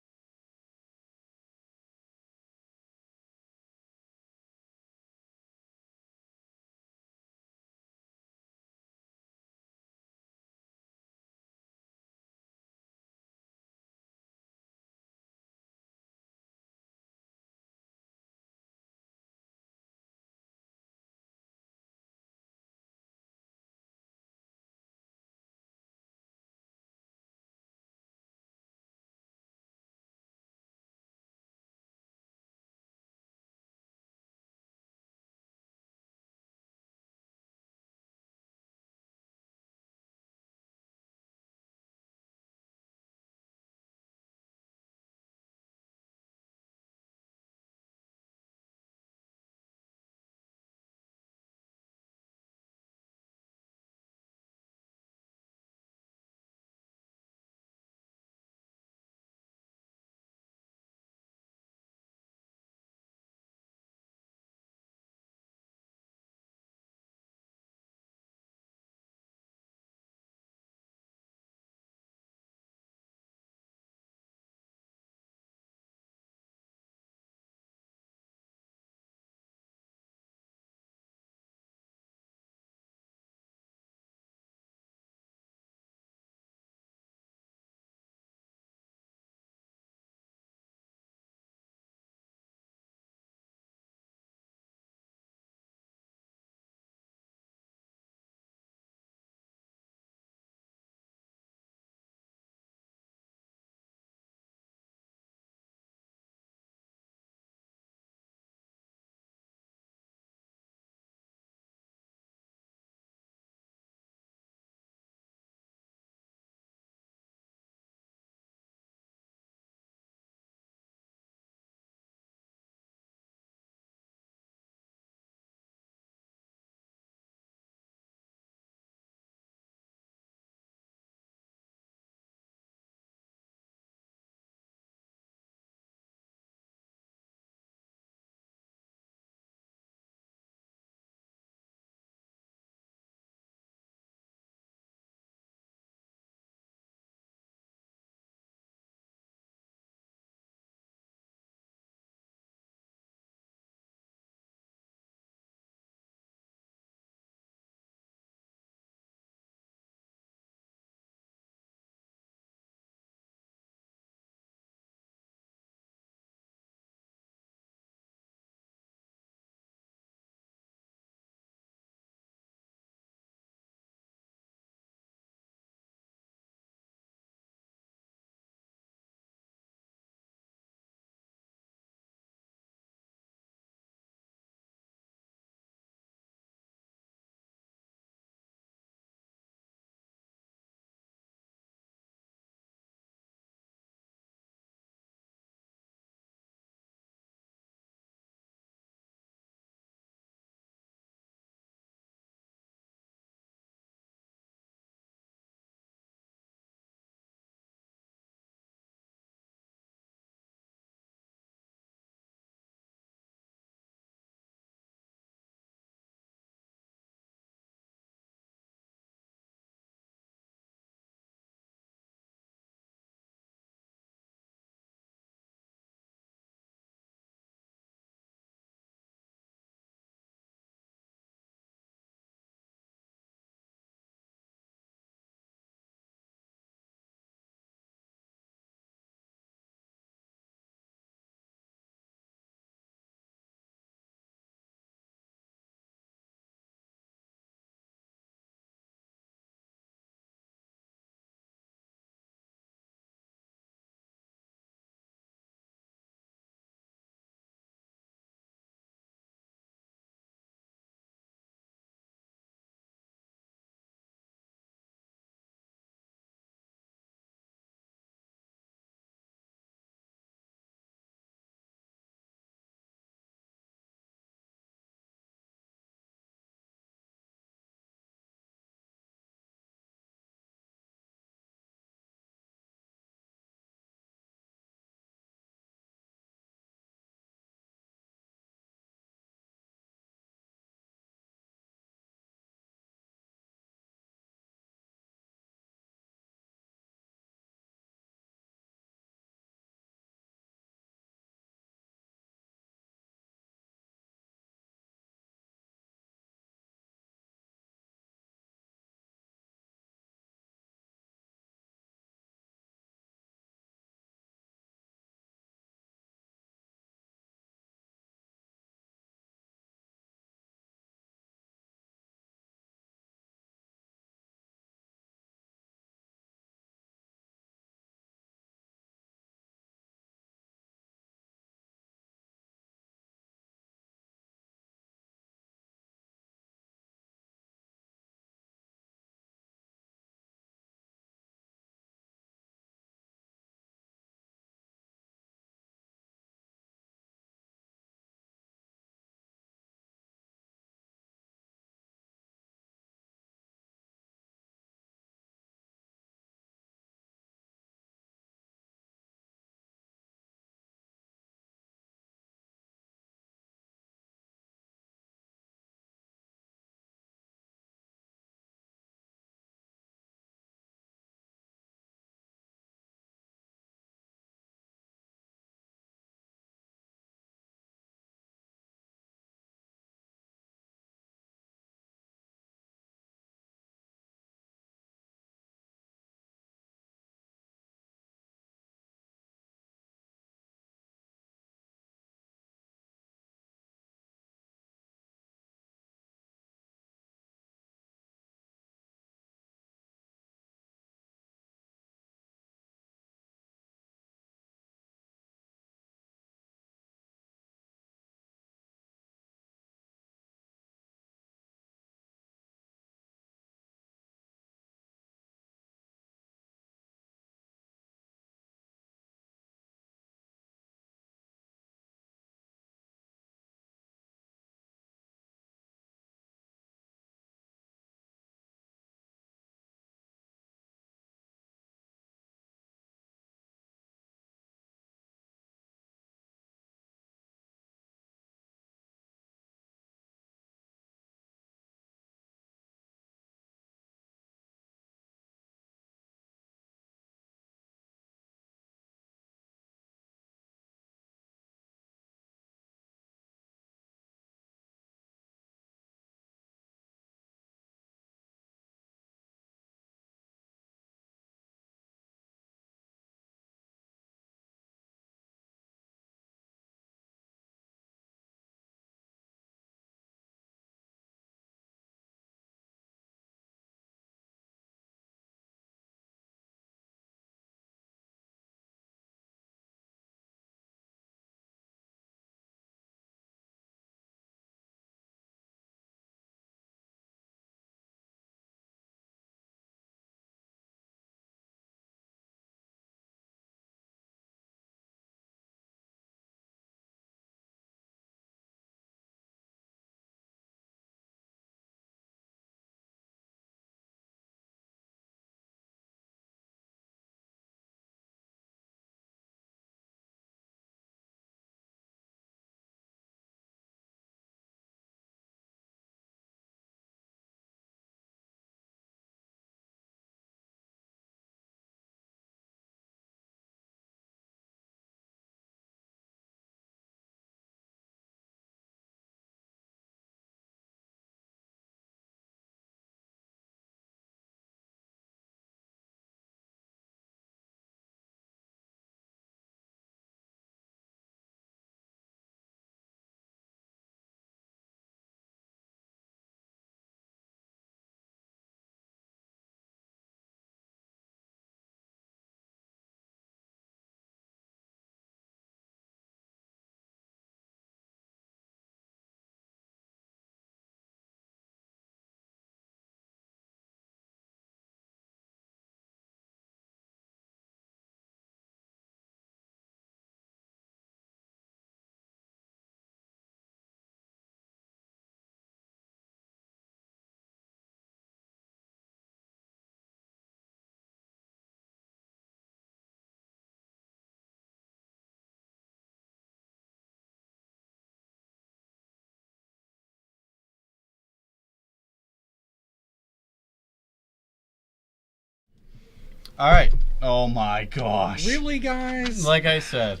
S3: All right. Oh my gosh.
S1: Really, guys?
S3: Like I said,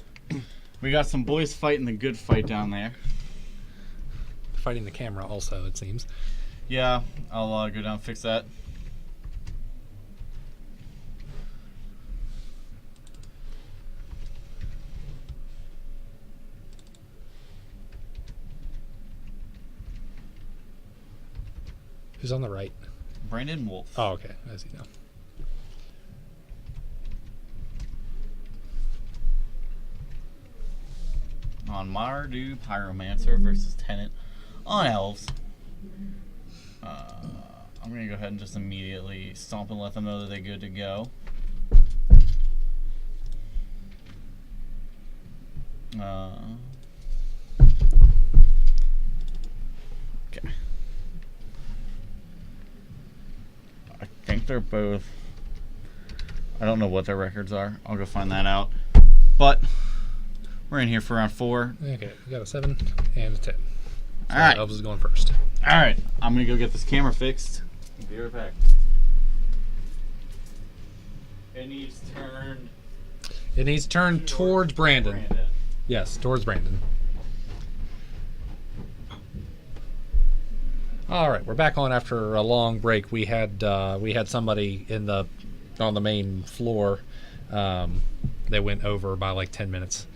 S3: we got some boys fighting the good fight down there.
S1: Fighting the camera also, it seems.
S3: Yeah, I'll go down and fix that.
S1: Who's on the right?
S3: Brandon Wolf.
S1: Oh, okay. I see now.
S3: On Mardu Pyromancer versus Tenant on Elves. I'm going to go ahead and just immediately stomp and let them know that they're good to go. Okay. I think they're both... I don't know what their records are. I'll go find that out. But we're in here for round 4.
S1: Okay, we got a 7 and a 10. So
S3: All right.
S1: Elves is going first.
S3: All right. I'm going to go get this camera fixed. Be right back. It needs turned.
S1: It needs turned towards Brandon. Yes, towards Brandon. All right, we're back on after a long break. We had somebody on the main floor. They went over by like 10 minutes,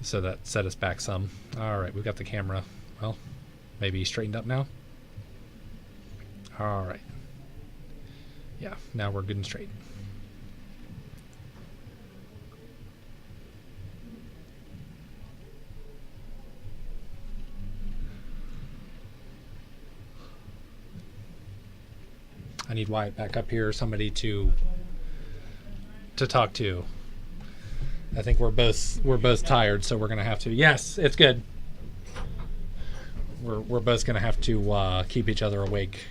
S1: so that set us back some. All right, we've got the camera. Well, maybe straightened up now. All right. Yeah, now we're good and straight. I need Wyatt back up here, somebody to talk to. I think we're both tired, so we're gonna have to. Yes, it's good. We're both gonna have to keep each other awake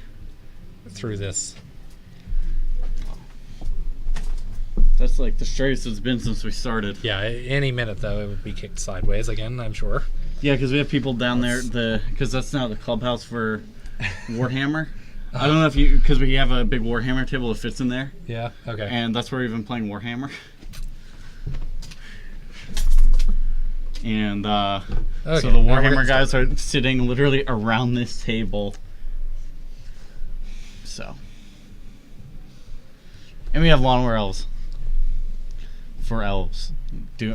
S1: through this.
S3: That's like the straightest it's been since we started.
S1: Yeah, any minute though it would be kicked sideways again, I'm sure.
S3: Yeah, because we have people down there. Because that's now the clubhouse for Warhammer. I don't know if because we have a big Warhammer table that fits in there,
S1: Yeah. Okay.
S3: and that's where we've been playing Warhammer. And so the
S1: Okay, now we're
S3: Warhammer
S1: getting
S3: guys
S1: started.
S3: are sitting literally around this table. So, and we have Lawnmower Elves for elves,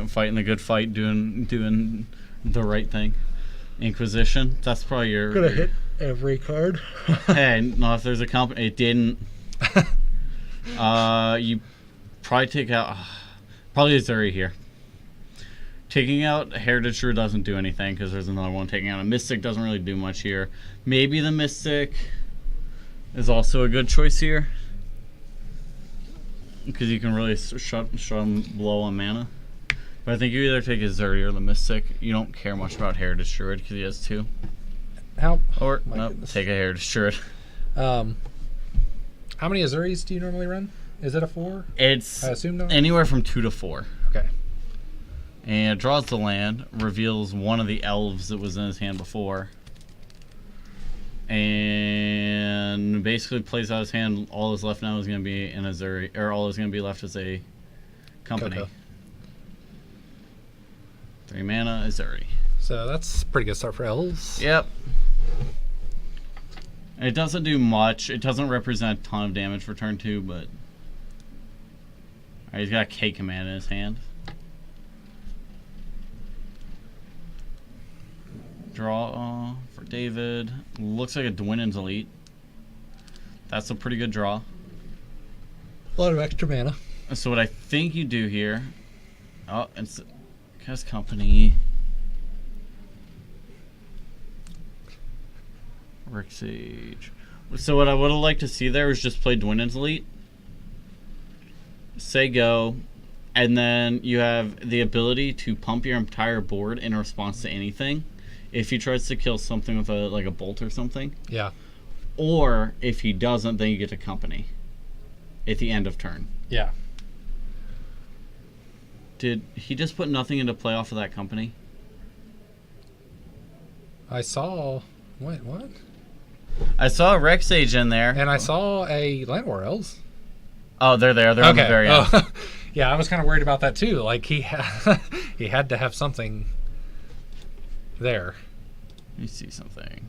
S3: fighting the good fight, doing the right thing. Inquisition. That's probably your.
S1: Gonna hit every card.
S3: Hey, no, if there's a company, it didn't. You probably take out probably a Zuri here. Taking out Heritage Shrew doesn't do anything because there's another one. Taking out a Mystic doesn't really do much here. Maybe the Mystic is also a good choice here because you can really shut them blow on mana. But I think you either take a Zuri or the Mystic. You don't care much about Heritage Druid because he has 2.
S1: How?
S3: Or
S1: My
S3: nope,
S1: goodness.
S3: take a Heritage Druid.
S1: How many Azuris do you normally run? Is it a 4?
S3: It's
S1: I assume no.
S3: anywhere from 2 to 4.
S1: Okay.
S3: And draws the land, reveals one of the elves that was in his hand before, and basically plays out his hand. All that's left now is going to be an Azuri, or all is going to be left is a company.
S1: Coco.
S3: 3 mana, Azuri.
S1: So that's a pretty good start for elves.
S3: Yep. It doesn't do much. It doesn't represent a ton of damage for turn 2, but alright, he's got a K command in his hand. Draw for David. Looks like a Dwynen's Elite. That's a pretty good draw.
S1: A lot of extra mana.
S3: So what I think you do here... Oh, it's Cast Company. Rick Sage. So what I would have liked to see there was just play Dwynen's Elite. Say go. And then you have the ability to pump your entire board in response to anything. If he tries to kill something with a bolt or something.
S1: Yeah.
S3: Or if he doesn't, then you get to company at the end of turn.
S1: Yeah.
S3: Did he just put nothing into play off of that company?
S1: I saw. Wait, what?
S3: I saw a Rex Sage in there.
S1: And I saw a Land War Elves.
S3: Oh, they're there. They're on the very end.
S1: Oh. Yeah, I was kind of worried about that too. Like he he had to have something there.
S3: Let me see something.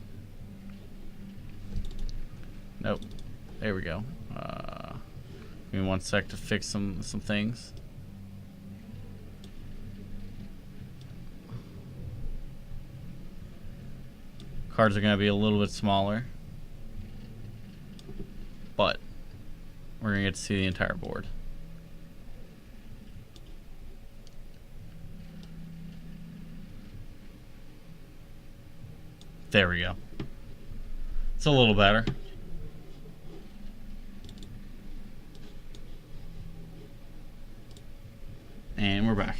S3: Nope. There we go. Give me 1 sec to fix some things. Cards are going to be a little bit smaller, but we're going to get to see the entire board. There we go. It's a little better. And we're back.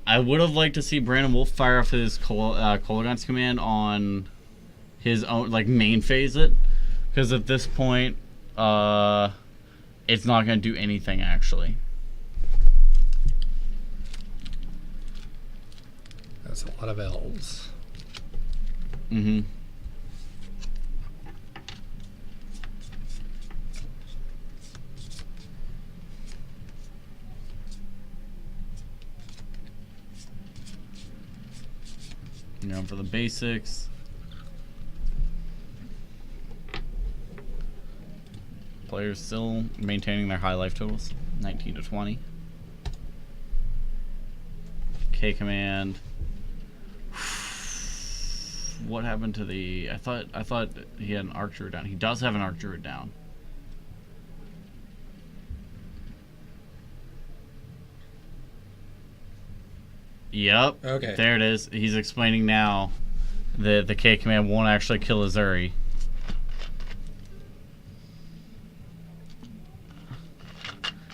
S3: I would have liked to see Brandon Wolf fire off his Kolaghan's command on his own, like, main phase it, because at this point, it's not going to do anything actually.
S1: That's a lot of elves.
S3: Mm-hmm. For the basics. Players still maintaining their high life totals, 19 to 20. K command. What happened to the? I thought he had an arc druid down. He does have an arc druid down. Yep.
S1: Okay.
S3: There it is. He's explaining now that the K command won't actually kill Azuri.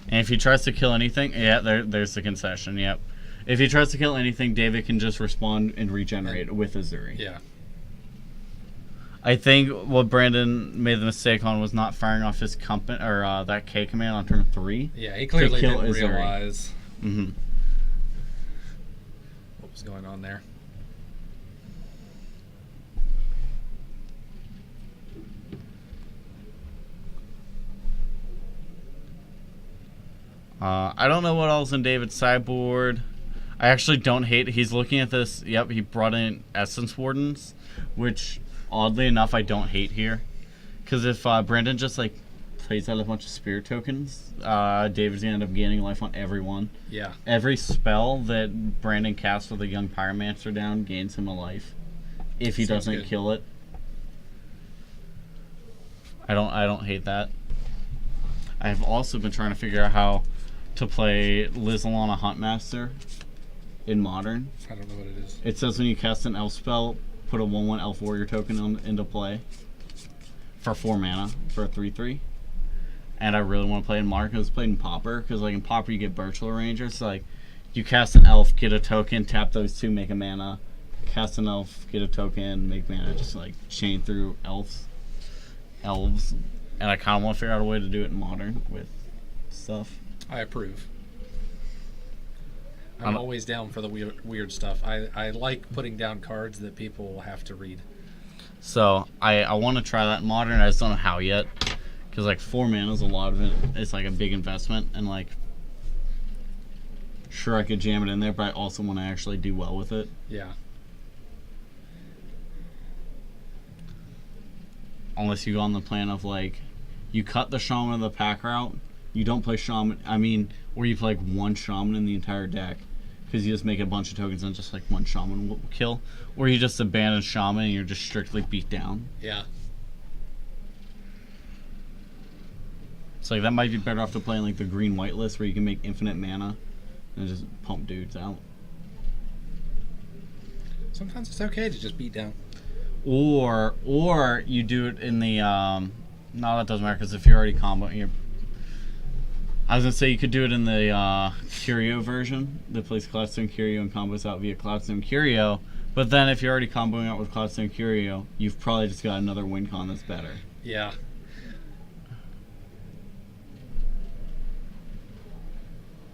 S3: And if he tries to kill anything, yeah, there's the concession. Yep. If he tries to kill anything, David can just respond and regenerate with Azuri.
S1: Yeah.
S3: I think what Brandon made the mistake on was not firing off his company or that K command on turn 3.
S1: Yeah, he clearly
S3: kill
S1: didn't
S3: Azuri.
S1: realize
S3: Mm-hmm.
S1: what was going on there.
S3: I don't know what else in David's sideboard. I actually don't hate. He's looking at this. Yep, he brought in Essence Wardens, which oddly enough I don't hate here, because if Brandon just like plays out a bunch of spirit tokens, David's gonna end up gaining life on everyone.
S1: Yeah.
S3: Every spell that Brandon casts with a young Pyromancer down gains him a life, if he
S1: Sounds
S3: doesn't
S1: good.
S3: kill it. I don't hate that. I've also been trying to figure out how to play Lizalana Huntmaster in Modern.
S1: I don't know what it is.
S3: It says when you cast an elf spell, put a 1/1 elf warrior token into play for 4 mana for a 3/3. And I really want to play in Modern because it's played in Pauper. Because like in Pauper you get Birchwood Ranger. So like you cast an elf, get a token, tap those 2, make a mana. Cast an elf, get a token, make mana. Just like chain through elves. And I kind of want to figure out a way to do it in Modern with stuff.
S1: I approve. I'm always down for the weird stuff. I like putting down cards that people will have to read.
S3: So I want to try that in Modern. I just don't know how yet, because like 4 mana is a lot of it. It's like a big investment, and like sure I could jam it in there, but I also want to actually do well with it.
S1: Yeah.
S3: Unless you go on the plan of like you cut the Shaman of the pack route, you don't play Shaman. I mean, or you play like 1 Shaman in the entire deck, because you just make a bunch of tokens and just like 1 Shaman will kill, or you just abandon Shaman and you're just strictly beat down.
S1: Yeah.
S3: So like that might be better off to playing like the green-white list where you can make infinite mana and just pump dudes out.
S1: Sometimes it's okay to just beat down.
S3: Or you do it in the no, that doesn't matter, because if you're already comboing, I was gonna say you could do it in the Curio version that plays Cloudstone Curio and combos out via Cloudstone Curio. But then if you're already comboing out with Cloudstone Curio, you've probably just got another win con that's better.
S1: Yeah.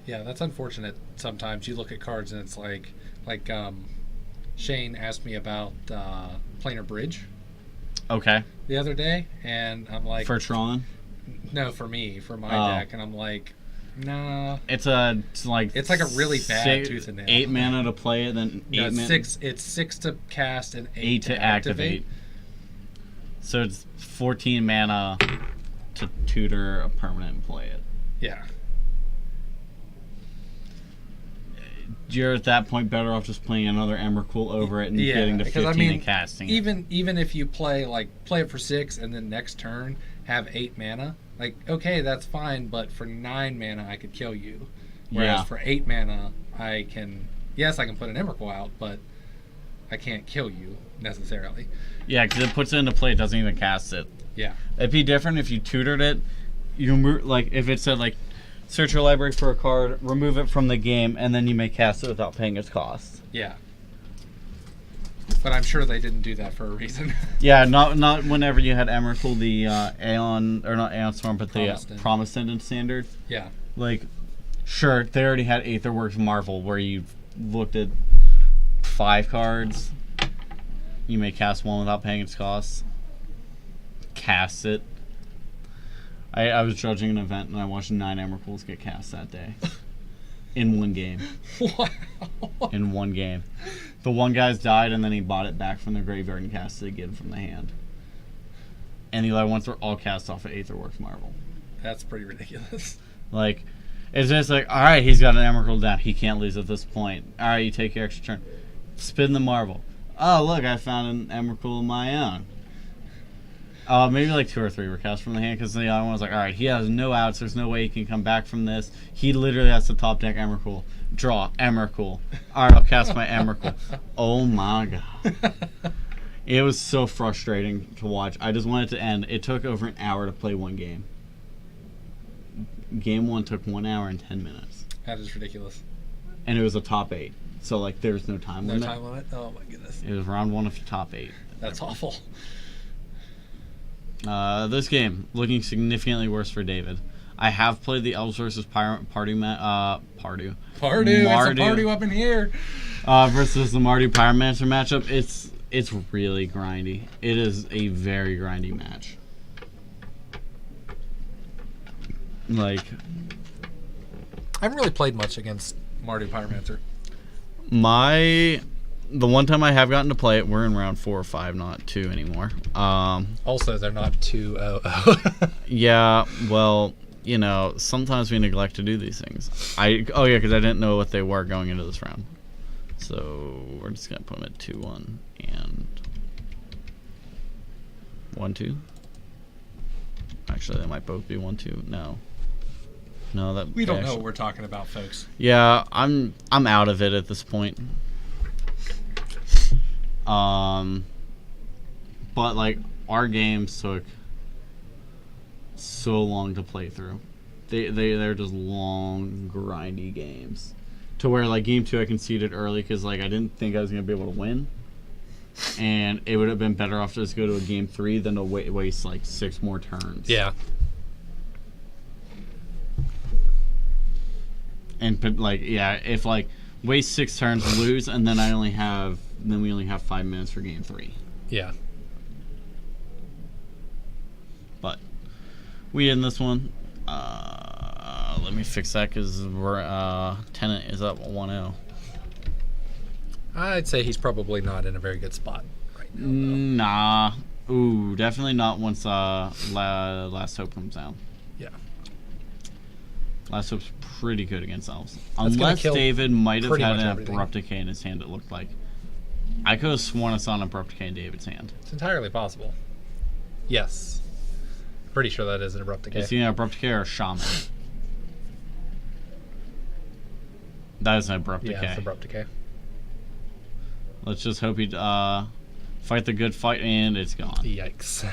S1: Yeah, that's unfortunate. Sometimes you look at cards and it's like Shane asked me about Planar Bridge.
S3: Okay.
S1: the other day, and I'm like,
S3: For Tron?
S1: no, for me, for my
S3: Oh.
S1: deck, and I'm like, nah.
S3: It's like
S1: a really bad tooth and nail.
S3: 8 mana to play it, then
S1: No,
S3: 8
S1: it's
S3: mana.
S1: six. It's 6 to cast and
S3: 8
S1: 8
S3: to activate. So it's 14 mana to tutor a permanent and play it.
S1: Yeah.
S3: You're at that point better off just playing another Emrakul over it and
S1: Yeah,
S3: getting to
S1: because,
S3: 15 and casting it.
S1: even if you play it for 6 and then next turn have 8 mana, like, okay, that's fine, but for 9 mana I could kill you. Whereas
S3: Yeah.
S1: for 8 mana I can put an Emrakul out, but I can't kill you necessarily.
S3: Yeah, because it puts it into play, it doesn't even cast it.
S1: Yeah.
S3: It'd be different if you tutored it. Like if it said like, search your library for a card, remove it from the game, and then you may cast it without paying its cost.
S1: Yeah. But I'm sure they didn't do that for a reason.
S3: Yeah, not whenever you had Emrakul, the Aeon, or not Aeon Storm, but the
S1: Promised
S3: Promised End standard.
S1: Yeah.
S3: Like, sure, they already had Aetherworks Marvel, where you looked at 5 cards. You may cast one without paying its cost. Cast it. I was judging an event and I watched 9 Emrakuls get cast that day. In one game.
S1: Wow.
S3: In one game. The one guy's died and then he bought it back from the graveyard and cast it again from the hand. And the other ones were all cast off of Aetherworks Marvel.
S1: That's pretty ridiculous.
S3: Like, it's just like, alright, he's got an Emrakul down. He can't lose at this point. Alright, you take your extra turn. Spin the Marvel. Oh, look, I found an Emrakul of my own. Maybe like 2 or 3 were cast from the hand because the other one was like, alright, he has no outs. There's no way he can come back from this. He literally has to top deck Emrakul. Draw, Emrakul. Alright, I'll cast my Emrakul. Oh my god. It was so frustrating to watch. I just wanted it to end. It took over an hour to play one game. Game 1 took 1 hour and 10 minutes.
S1: That is ridiculous.
S3: And it was a top 8. So, like, there's no time
S1: No
S3: limit.
S1: time limit? Oh my goodness.
S3: It was round 1 of your top 8.
S1: That's awful.
S3: This game, looking significantly worse for David. I have played the Elves versus Pardew.
S1: Pardew. It's a Pardew up in here.
S3: Versus the Mardu Pyromancer matchup. It's really grindy. It is a very grindy match. Like,
S1: I haven't really played much against Mardu Pyromancer.
S3: the one time I have gotten to play it, we're in round 4 or 5, not 2 anymore.
S1: Also, they're not 2-0.
S3: Yeah, well, you know, sometimes we neglect to do these things. Because I didn't know what they were going into this round. So we're just gonna put them at 2-1 and 1-2. Actually, they might both be 1-2. No, that
S1: We don't know what we're talking about, folks.
S3: Yeah, I'm out of it at this point. But like our games took so long to play through. They're just long, grindy games. To where like game 2 I conceded early because like I didn't think I was gonna be able to win, and it would have been better off to just go to a game 3 than to waste like 6 more turns.
S1: Yeah.
S3: And like if like waste 6 turns, lose, and then we only have 5 minutes for game 3.
S1: Yeah.
S3: But we in this one. Let me fix that because Tenant is up 1-0.
S1: I'd say he's probably not in a very good spot right now.
S3: Nah. Ooh, definitely not once Last Hope comes down.
S1: Yeah.
S3: Last Hope's pretty good against Elves.
S1: That's
S3: Unless David might have
S1: pretty
S3: had
S1: much
S3: an
S1: everything.
S3: Abrupt Decay in his hand, it looked like. I could have sworn I saw an Abrupt Decay in David's hand.
S1: It's entirely possible. Yes. Pretty sure that is an Abrupt Decay.
S3: Is he an Abrupt Decay or a Shaman? That is an Abrupt Decay.
S1: Yeah, it's Abrupt Decay.
S3: Let's just hope he fight the good fight, and it's gone.
S1: Yikes.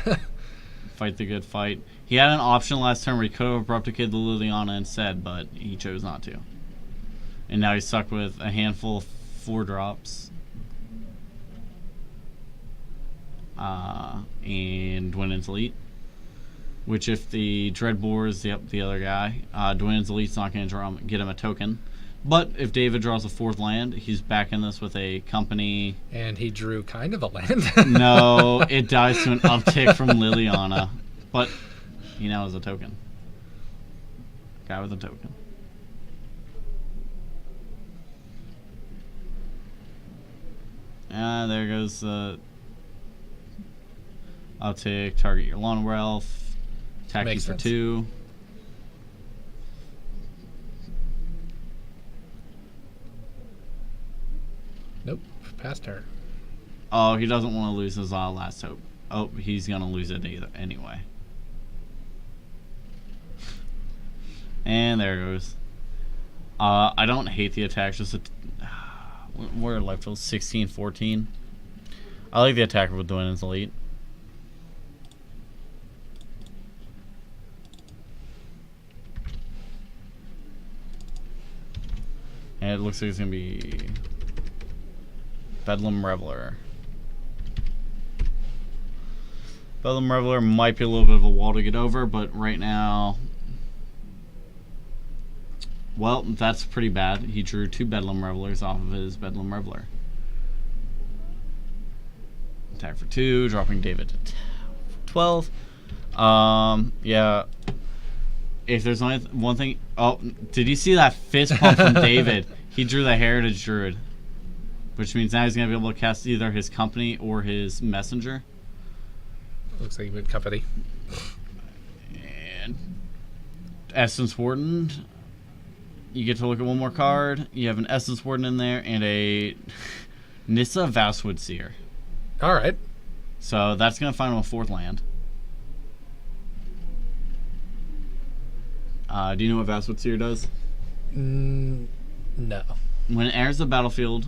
S3: Fight the good fight. He had an option last turn where he could have Abrupt Decayed the Liliana instead, but he chose not to. And now he's stuck with a handful of 4-drops. And Dwynen's Elite. Which if the Dreadbore is the other guy, Dwynen's Elite's not going to get him a token. But if David draws a 4th land, he's back in this with a company.
S1: And he drew kind of a land.
S3: No, it dies to an uptick from Liliana. But he now has a token. Guy with a token. There goes the uptick. Target your Lawn Wealth. Attack you
S1: Makes
S3: for
S1: sense.
S3: 2.
S1: Nope, past her.
S3: Oh, he doesn't want to lose his last hope. Oh, he's going to lose it anyway. And there it goes. I don't hate the attack. Just we're left with 16, 14. I like the attacker with doing his elite. And it looks like it's going to be Bedlam Reveler. Bedlam Reveler might be a little bit of a wall to get over, but right now... Well, that's pretty bad. He drew 2 Bedlam Revelers off of his Bedlam Reveler. Attack for 2, dropping David to 12. Yeah. If there's only one thing... Oh, did you see that fist pump from David? He drew the Heritage Druid. Which means now he's going to be able to cast either his company or his messenger.
S1: Looks like he went company.
S3: And Essence Warden. You get to look at one more card. You have an Essence Warden in there and a Nissa Vastwood Seer.
S1: All right.
S3: So that's going to find him a 4th land. Do you know what Vastwood Seer does?
S1: No.
S3: When it enters the battlefield,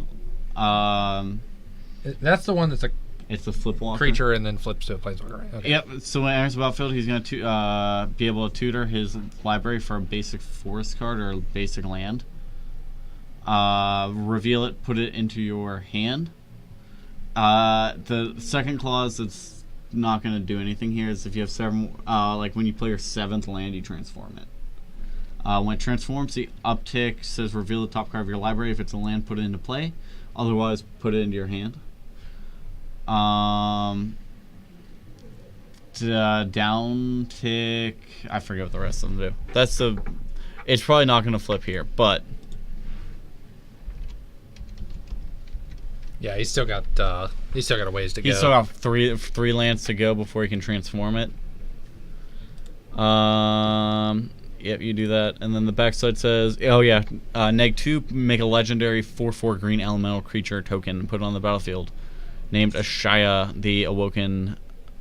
S1: That's the one that's a
S3: it's a flip walker.
S1: creature and then flips to a planeswalker, right? Okay.
S3: Yep. So when it enters the battlefield, he's going to be able to tutor his library for a basic forest card or a basic land. Reveal it, put it into your hand. The second clause that's not going to do anything here is if you have 7, like when you play your 7th land, you transform it. When it transforms, the uptick says reveal the top card of your library. If it's a land, put it into play. Otherwise, put it into your hand. Down tick. I forget what the rest of them do. It's probably not going to flip here, but
S1: Yeah, he's still got a ways to go.
S3: he's still got three lands to go before he can transform it. Yep, you do that, and then the backside says, oh yeah, -2, make a legendary 4/4 green elemental creature token and put it on the battlefield, named Ashaya, the Awoken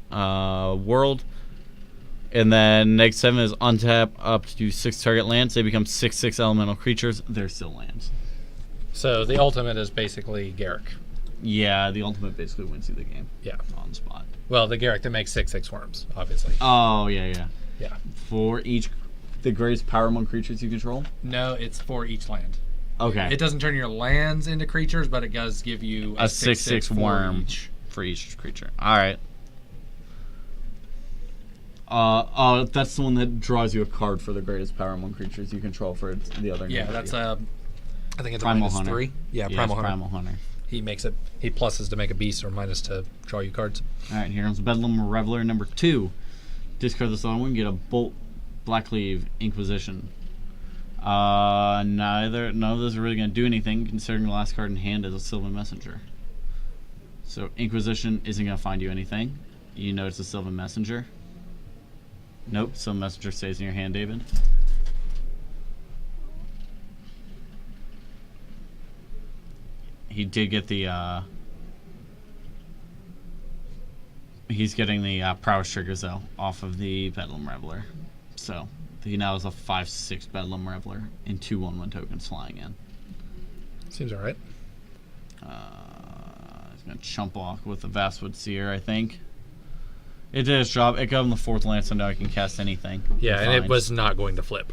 S3: World. And then -7 is untap up to 6 target lands. They become 6/6 elemental creatures. They're still lands.
S1: So the ultimate is basically Garruk.
S3: Yeah, the ultimate basically wins you the game.
S1: Yeah.
S3: On the spot.
S1: Well, the Garruk that makes 6/6 worms, obviously.
S3: Oh, yeah.
S1: Yeah.
S3: For the greatest power among creatures you control?
S1: No, it's for each land.
S3: Okay.
S1: It doesn't turn your lands into creatures, but it does give you
S3: a 6/6
S1: for
S3: worm
S1: each.
S3: for each creature. Alright. Oh, that's the one that draws you a card for the greatest power among creatures you control for the other.
S1: Yeah, that's I think it's
S3: Primal
S1: a
S3: Hunter.
S1: -3. Yeah, Primal Hunter.
S3: Primal Hunter.
S1: He pluses to make a beast or minus to draw you cards.
S3: Alright, here comes Bedlam Reveler number 2. Discard this other one, get a Bolt Blackleaf Inquisition. None of those are really going to do anything, considering the last card in hand is a Sylvan Messenger. So Inquisition isn't going to find you anything. You know it's a Sylvan Messenger. Nope, so Messenger stays in your hand, David. He did get the, he's getting the Prowess triggers, though, off of the Bedlam Reveler. So, he now has a 5/6 Bedlam Reveler and 2 1/1 tokens flying in.
S1: Seems alright.
S3: He's going to chump off with the Vastwood Seer, I think. It did its job. It got him the 4th land, so now he can cast anything.
S1: Yeah, and it was not going to flip.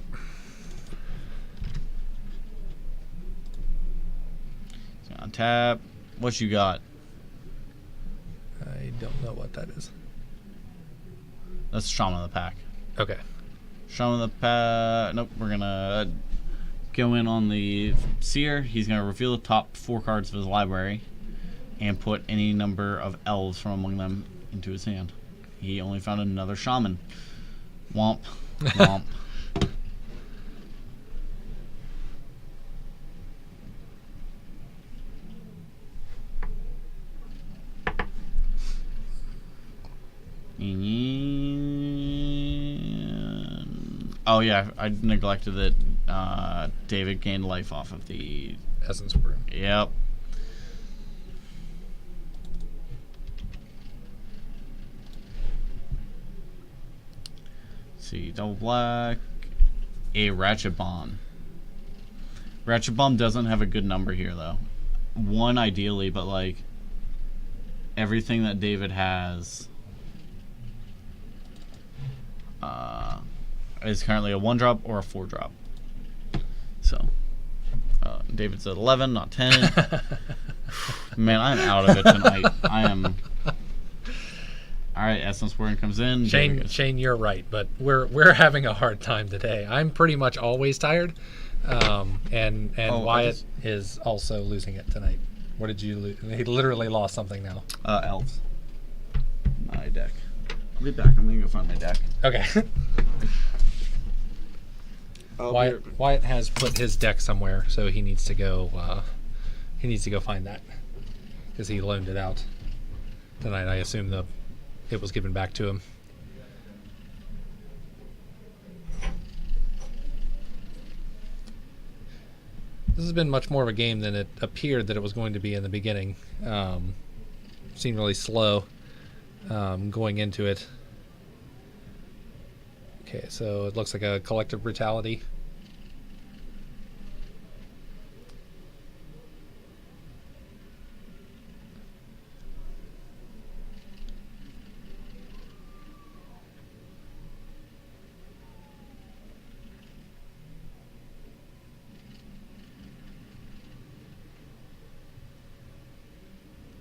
S3: So on tap. What you got?
S1: I don't know what that is.
S3: That's Shaman of the Pack.
S1: Okay.
S3: Shaman of the Pack. Nope, we're going to go in on the Seer. He's going to reveal the top 4 cards of his library and put any number of elves from among them into his hand. He only found another Shaman. Womp. Womp. Oh yeah, I neglected that David gained life off of the
S1: Essence Brew.
S3: Yep. See, double black, a Ratchet Bomb. Ratchet Bomb doesn't have a good number here though. 1 ideally, but like everything that David has is currently a 1-drop or a 4-drop. So David's at 11, not 10. Man, I'm out of it tonight. I am. All right, Essence Warren comes in.
S1: Shane, you're right, but we're having a hard time today. I'm pretty much always tired, and Wyatt is also losing it tonight. What did you lose? He literally lost something now.
S3: Elves. My deck. I'll be back. I'm gonna go find my deck.
S1: Okay. Wyatt has put his deck somewhere, so he needs to go. He needs to go find that because he loaned it out tonight. I assume it was given back to him. This has been much more of a game than it appeared that it was going to be in the beginning. Seemed really slow going into it. Okay, so it looks like a Collective Brutality.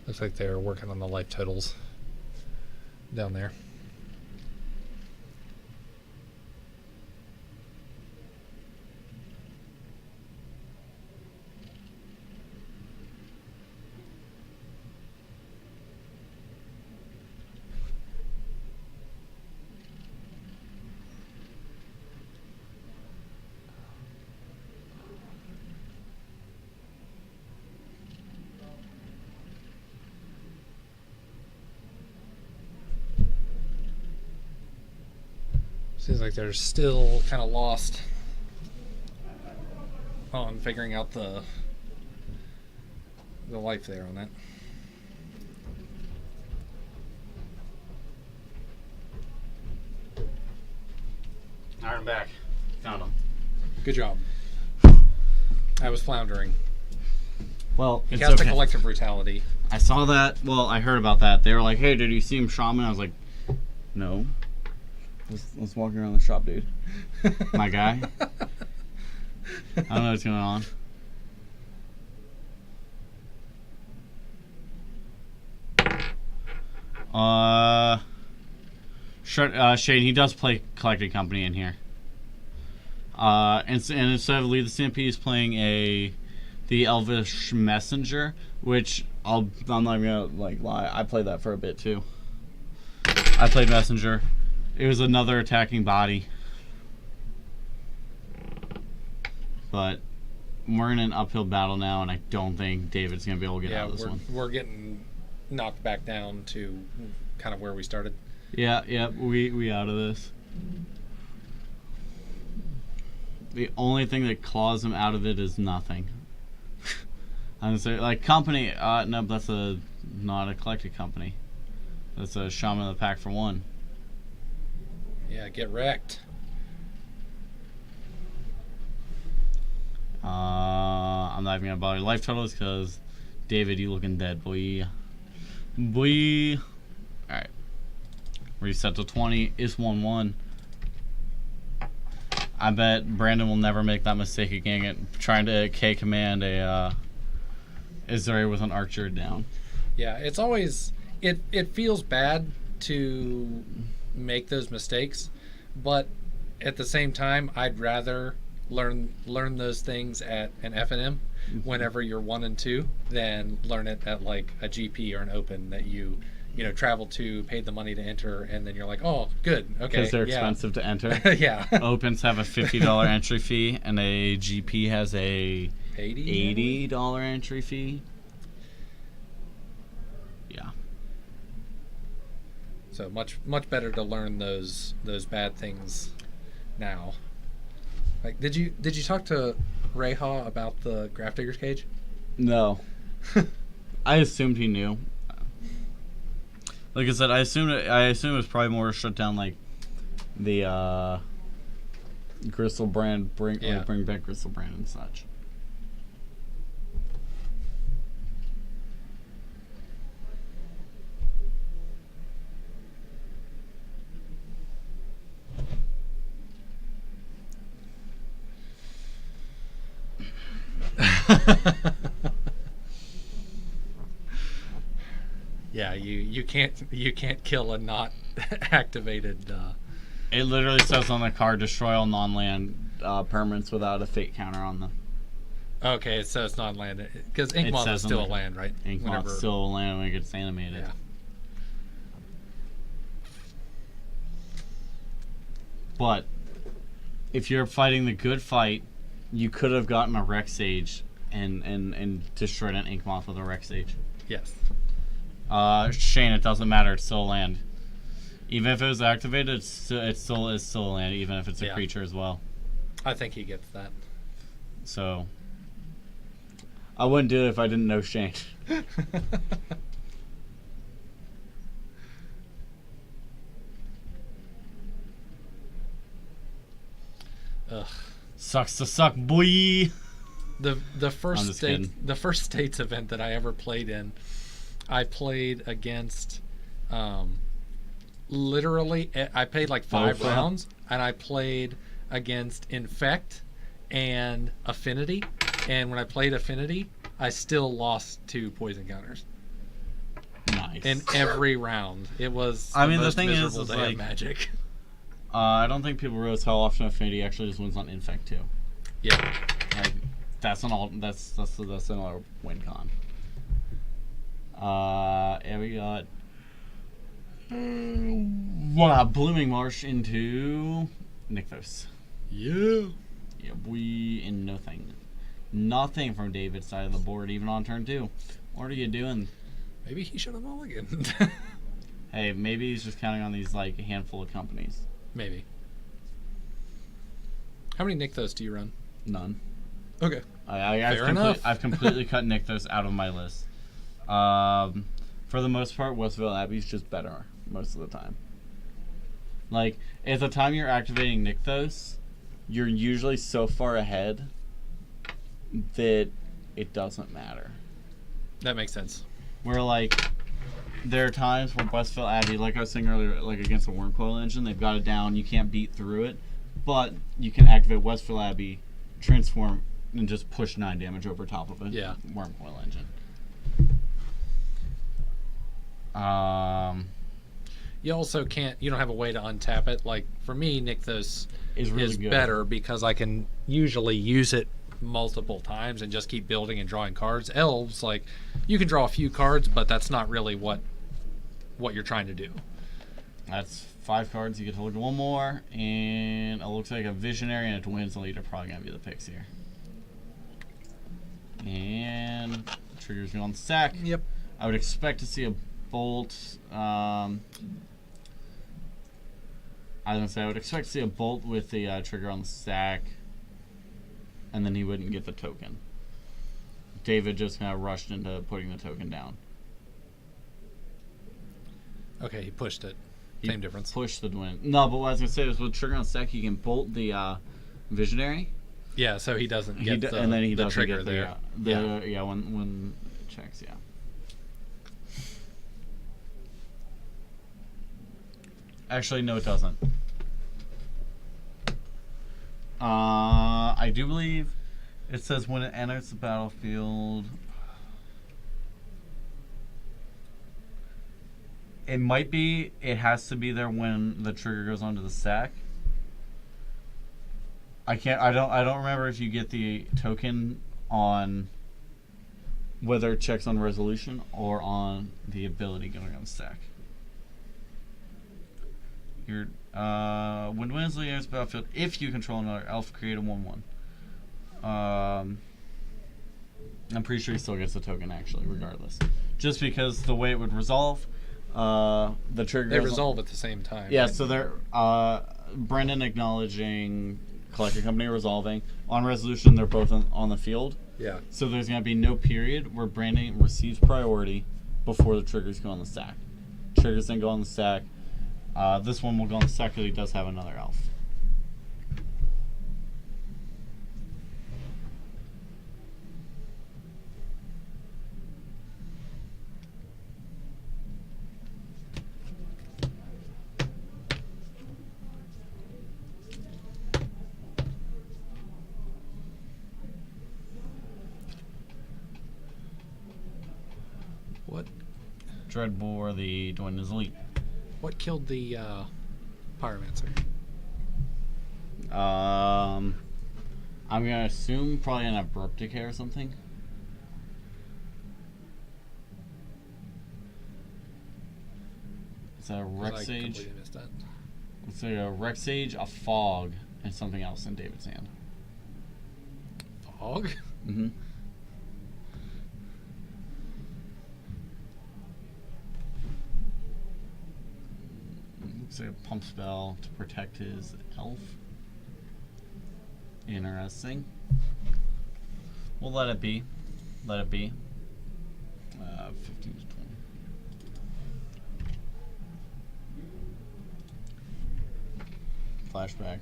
S1: Looks like they're working on the life totals down there. Seems like they're still kind of lost on figuring out the life there on that.
S3: All right, I'm back. Found him.
S1: Good job. I was floundering.
S3: Well,
S1: He
S3: it's
S1: cast
S3: okay.
S1: a Collective Brutality.
S3: I saw that. Well, I heard about that. They were like, "Hey, did you see him shaman?" I was like, "No." Let's walk around the shop, dude. My guy. I don't know what's going on. Shane, he does play Collected Company in here. And instead of Lead the Stampede, he's playing the Elvish Messenger, which I'm not even gonna lie. I played that for a bit too. I played Messenger. It was another attacking body. But we're in an uphill battle now, and I don't think David's going to be able to get out of this one.
S1: We're getting knocked back down to kind of where we started.
S3: Yeah, we out of this. The only thing that claws him out of it is nothing. I'm gonna say, company. No, that's not a Collected Company. That's a Shaman of the Pack for 1.
S1: Yeah, get wrecked.
S3: I'm not even gonna bother life totals because David, you looking dead, boy. All right, reset to 20. It's 1-1. I bet Brandon will never make that mistake again. Trying to K command a Azuri with an archer down.
S1: Yeah, it's always it feels bad to make those mistakes, but at the same time, I'd rather learn those things at an F&M whenever you're 1 and 2 than learn it at like a GP or an Open that you know traveled to, paid the money to enter, and then you're like, oh, good, okay,
S3: Because they're
S1: yeah.
S3: expensive to enter.
S1: Yeah.
S3: Opens have a $50 entry fee, and a GP has a $80 entry fee. Yeah.
S1: So much better to learn those bad things now. Like, did you talk to Reha about the Grafdigger's cage?
S3: No. I assumed he knew. Like I said, I assumed it was probably more shut down like the Gristle brand, bring back Gristle brand and such.
S1: Yeah, you can't kill a not activated.
S3: It literally says on the card, destroy all non-land permanents without a fate counter on them.
S1: Okay, so it's not land because
S3: It
S1: Inkmoth is
S3: says on
S1: still a
S3: the-
S1: land, right?
S3: Inkmoth's still a land when it gets animated.
S1: Yeah.
S3: But if you're fighting the good fight, you could have gotten a Rex Sage and destroyed an Inkmoth with a Rex Sage.
S1: Yes.
S3: Shane, it doesn't matter. It's still a land. Even if it was activated, it still is still a land, even if it's a
S1: Yeah.
S3: creature as well.
S1: I think he gets that.
S3: So I wouldn't do it if I didn't know Shane.
S1: Ugh.
S3: Sucks to suck, boy.
S1: The
S3: I'm
S1: first
S3: just
S1: state
S3: kidding.
S1: the first states event that I ever played in, I played against, literally I played like 5
S3: wow.
S1: rounds, and I played against Infect and Affinity, and when I played Affinity, I still lost 2 poison counters
S3: Nice.
S1: in every round. It was
S3: I mean, the
S1: most
S3: thing is
S1: miserable day of
S3: like-
S1: Magic.
S3: I don't think people realize how often Affinity actually just wins on Infect too.
S1: Yeah.
S3: Like that's another win con. And we got Blooming Marsh into Nykthos.
S1: Yeah.
S3: Yeah, we in nothing from David's side of the board, even on turn 2. What are you doing?
S1: Maybe he should have mulliganed.
S3: Hey, maybe he's just counting on these like a handful of companies.
S1: Maybe. How many Nykthos do you run?
S3: None.
S1: Okay. Fair enough.
S3: I've completely cut Nykthos out of my list. For the most part, Westville Abbey's just better most of the time. Like, at the time you're activating Nykthos, you're usually so far ahead that it doesn't matter.
S1: That makes sense.
S3: Where, like, there are times where Westville Abbey, like I was saying earlier, like against a Wormcoil engine, they've got it down, you can't beat through it, but you can activate Westville Abbey, transform, and just push 9 damage over top of it.
S1: Yeah.
S3: Wormcoil engine.
S1: You also can't. You don't have a way to untap it. Like for me, Nykthos
S3: Is really
S1: is
S3: good.
S1: better because I can usually use it multiple times and just keep building and drawing cards. Elves, like you can draw a few cards, but that's not really what you're trying to do.
S3: That's 5 cards. You get to look at one more, and it looks like a Visionary and a Twins Elite are probably going to be the picks here. And triggers go on the stack.
S1: Yep.
S3: I would expect to see a Bolt. I was gonna say I would expect to see a Bolt with the trigger on the stack, and then he wouldn't get the token. David just kind of rushed into putting the token down.
S1: Okay, he pushed it.
S3: He
S1: Same difference.
S3: Push the Twin. No, but what I was gonna say is with trigger on the stack, he can bolt the Visionary.
S1: Yeah, so he doesn't get the,
S3: and then he
S1: the
S3: doesn't
S1: trigger
S3: get
S1: there.
S3: yeah, when it checks, yeah. Actually, no, it doesn't. I do believe it says when it enters the battlefield. It might be. It has to be there when the trigger goes onto the stack. I can't. I don't remember if you get the token on whether it checks on resolution or on the ability going on the stack. Your when Winsley enters the battlefield, if you control another elf, create a 1/1. I'm pretty sure he still gets the token actually, regardless. Just because the way it would resolve, the trigger.
S1: They resolve at the same time.
S3: Yeah,
S1: right?
S3: so they're Brendan acknowledging Collector Company resolving. On resolution, they're both on the field.
S1: Yeah.
S3: So there's going to be no period where Brandon receives priority before the triggers go on the stack. Triggers then go on the stack. This one will go on the stack because he does have another elf.
S1: What
S3: Dreadbore, the Dwayne's Elite.
S1: what killed the Pyromancer?
S3: I'm gonna assume probably an abrupt decay or something. It's a Rex
S1: I
S3: Sage.
S1: completely missed that.
S3: Let's say a Rex Sage, a Fog, and something else in David's hand.
S1: Fog?
S3: Mm-hmm. Looks like a pump spell to protect his elf. Interesting. We'll let it be. Let it be. 15 to 20. Flashback.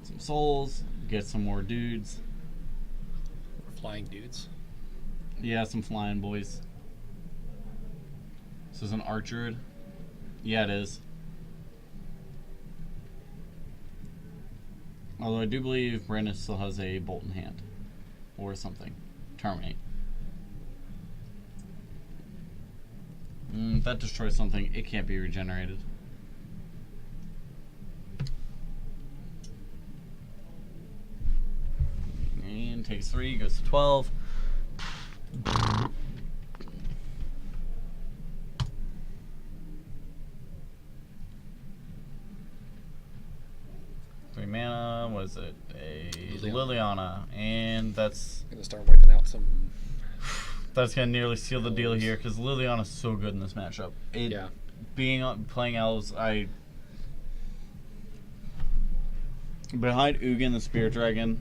S3: Some souls. Get some more dudes.
S1: Flying dudes.
S3: Yeah, some flying boys. This is an Archer. Yeah, it is. Although I do believe Brandon still has a bolt in hand. Or something. Terminate. That destroys something. It can't be regenerated. And takes 3, goes to 12. Three mana, was it a Liliana? And that's
S1: Gonna start wiping out some.
S3: gonna nearly seal the deal here because Liliana's so good in this matchup.
S1: Yeah.
S3: Playing elves, behind Ugin the Spirit Dragon,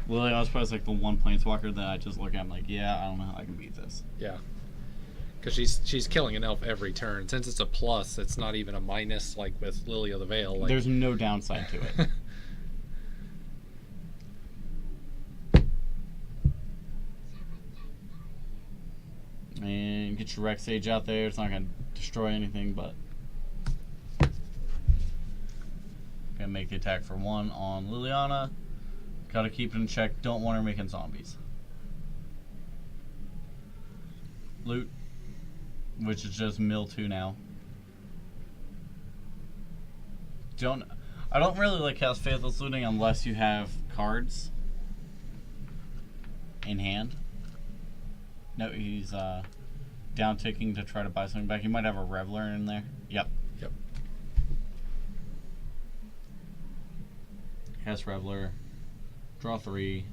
S3: Liliana's probably like the one planeswalker that I just look at and I'm like, yeah, I don't know how I can beat this.
S1: Yeah. Because she's killing an elf every turn. Since it's a plus, it's not even a minus like with Lily of the Veil. Like,
S3: There's no downside to it. And get your Rex Sage out there. It's not going to destroy anything, but gonna make the attack for 1 on Liliana. Gotta keep it in check. Don't want her making zombies. Loot, which is just mill 2 now. I don't really like cast Faithless Looting unless you have cards in hand. No, he's down ticking to try to buy something back. He might have a Reveler in there. Yep.
S1: Yep.
S3: Cast Reveler. Draw 3.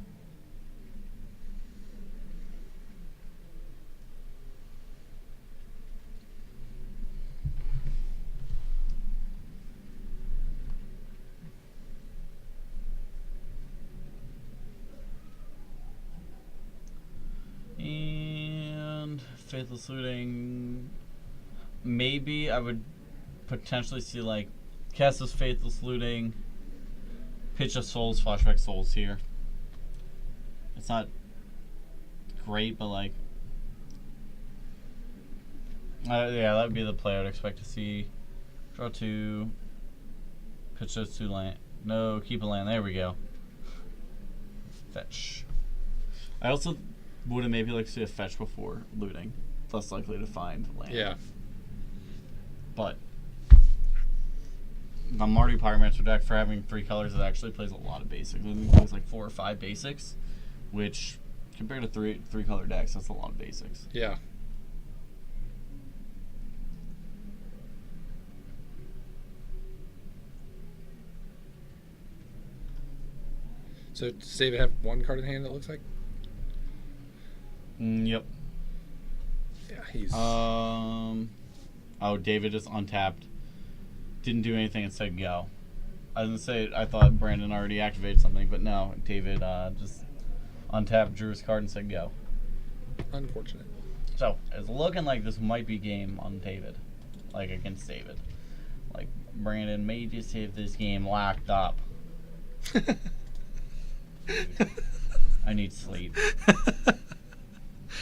S3: And Faithless Looting. Maybe I would potentially see like cast this Faithless Looting, pitch of Souls, flashback Souls here. It's not great, but like, yeah, that would be the play I would expect to see. Draw 2, pitch those 2 land. No, keep a land. There we go. Fetch. I also would have maybe like to see a fetch before looting. Less likely to find land.
S1: yeah.
S3: But the Marty Pyromancer deck, for having 3 colors, it actually plays a lot of basics. I think it plays like 4 or 5 basics, which compared to three color decks, that's a lot of basics.
S1: Yeah. So does David have 1 card in hand? It looks like.
S3: Yep.
S1: Yeah, he's.
S3: Oh, David just untapped. Didn't do anything and said go. I was gonna say I thought Brandon already activated something, but no, David just untapped, drew his card, and said go.
S1: Unfortunate.
S3: So it's looking like this might be game on David, like against David. Like Brandon may just have this game locked up. I need sleep.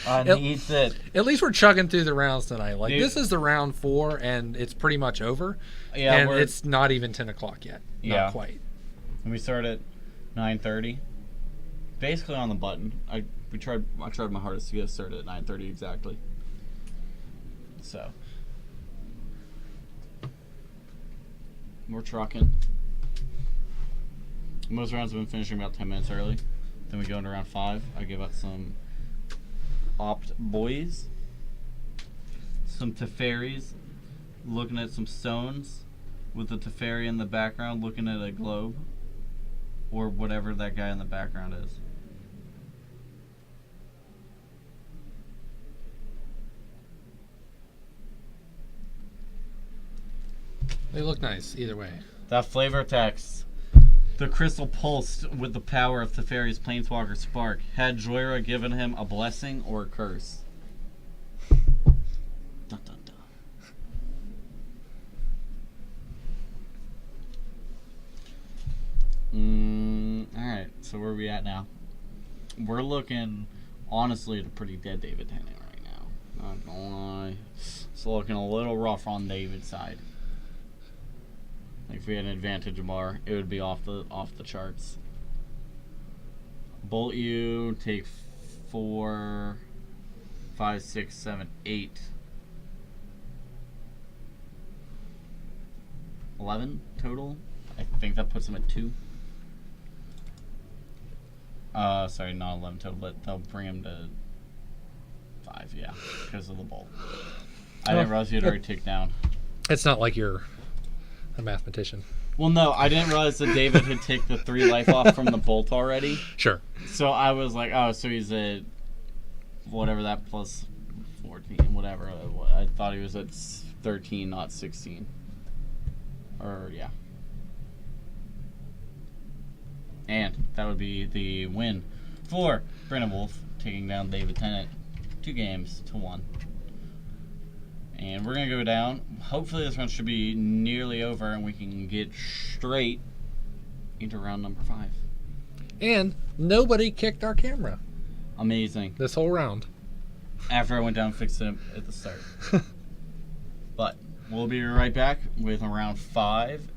S3: I need it.
S1: At least we're chugging through the rounds tonight. Like,
S3: Dude.
S1: this is the round 4, and it's pretty much over.
S3: Yeah,
S1: and it's not even 10 o'clock yet.
S3: Yeah.
S1: Not quite.
S3: And we start at 9:30. Basically on the button. I tried my hardest to get us started at 9:30 exactly. So we're trucking. Most rounds have been finishing about 10 minutes early. Then we go into round 5. I give out some Opt Boys, some Teferis, looking at some stones with the Teferi in the background, looking at a globe or whatever that guy in the background is.
S1: They look nice either way.
S3: That flavor text. The crystal pulsed with the power of Teferi's Planeswalker Spark. Had Joyra given him a blessing or a curse? Dun, dun, dun. Alright, so where are we at now? We're looking, honestly, at a pretty dead David Tennant right now. Not gonna lie. It's looking a little rough on David's side. Like if we had an advantage bar, it would be off the charts. Bolt you, take 4, 5, 6, 7, 8. 11 total. I think that puts him at 2. Sorry, not 11 total, but they'll bring him to 5, yeah, because of the bolt. I didn't realize you'd already ticked down.
S1: It's not like you're a mathematician.
S3: Well, no, I didn't realize that David had taken the 3 life off from the bolt already.
S1: Sure.
S3: So I was like, oh, so he's at whatever that plus 14, whatever. I thought he was at 13, not 16. Or, yeah. And that would be the win for Brandon Wolf, taking down David Tennant 2 games to 1. And we're going to go down. Hopefully this round should be nearly over and we can get straight into round number 5.
S1: And nobody kicked our camera
S3: Amazing.
S1: this whole round.
S3: After I went down and fixed it at the start. But we'll be right back with round 5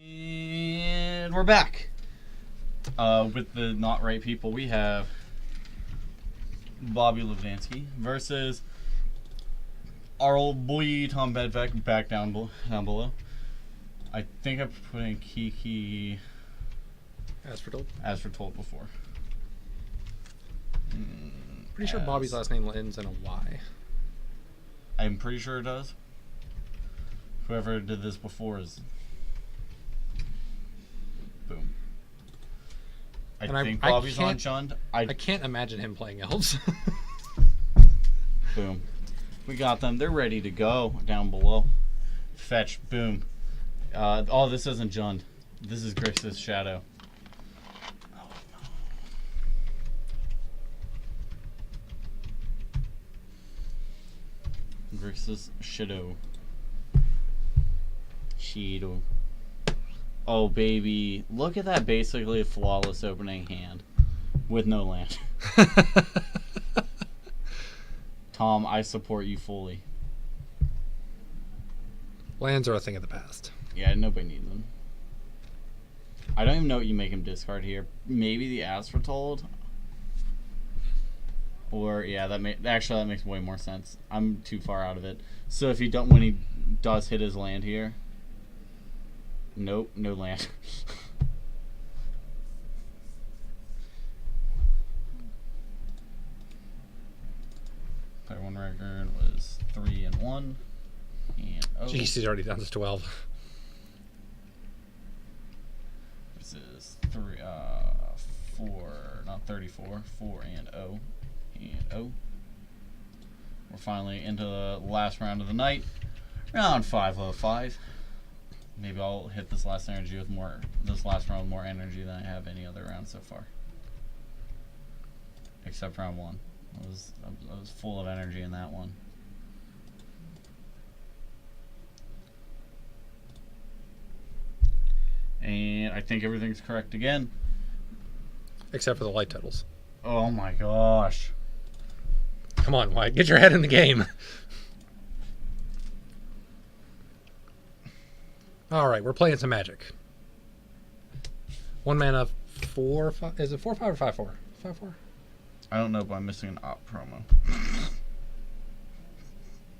S3: And we're back. With the not right people, we have Bobby Levdansky versus our old boy Tom Bedbeck back down below. I think I'm putting Kiki
S1: As for told.
S3: as for told before.
S1: Pretty sure Bobby's last name ends in a Y.
S3: I'm pretty sure it does. Whoever did this before is. Boom. I
S1: And
S3: think
S1: I
S3: Bobby's on
S1: can't-
S3: Chund.
S1: I can't imagine him playing elves.
S3: Boom. We got them. They're ready to go down below. Fetch. Boom. Oh, this isn't Jund. This is Grixis Shadow. Grixis Shadow. Shadow. Oh, baby. Look at that basically flawless opening hand. With no land. Tom, I support you fully.
S1: Lands are a thing of the past.
S3: Yeah, nobody needs them. I don't even know what you make him discard here. Maybe the Asphalt? Or yeah, that makes way more sense. I'm too far out of it. So if when he does hit his land here, nope, no land. Player one record was 3-1, and
S1: Jeez, he's already down to 12.
S3: This is 34, 4-0, and 0. We're finally into the last round of the night, round 505. Maybe I'll hit this last round with more energy than I have any other round so far, except round 1. I was full of energy in that one. And I think everything's correct again.
S1: Except for the light totals.
S3: Oh my gosh.
S1: Come on, White. Get your head in the game. Alright, we're playing some Magic. 1 mana, 4, 5. Is it 4, 5 or 5, 4? 5, 4?
S3: I don't know, but I'm missing an op promo.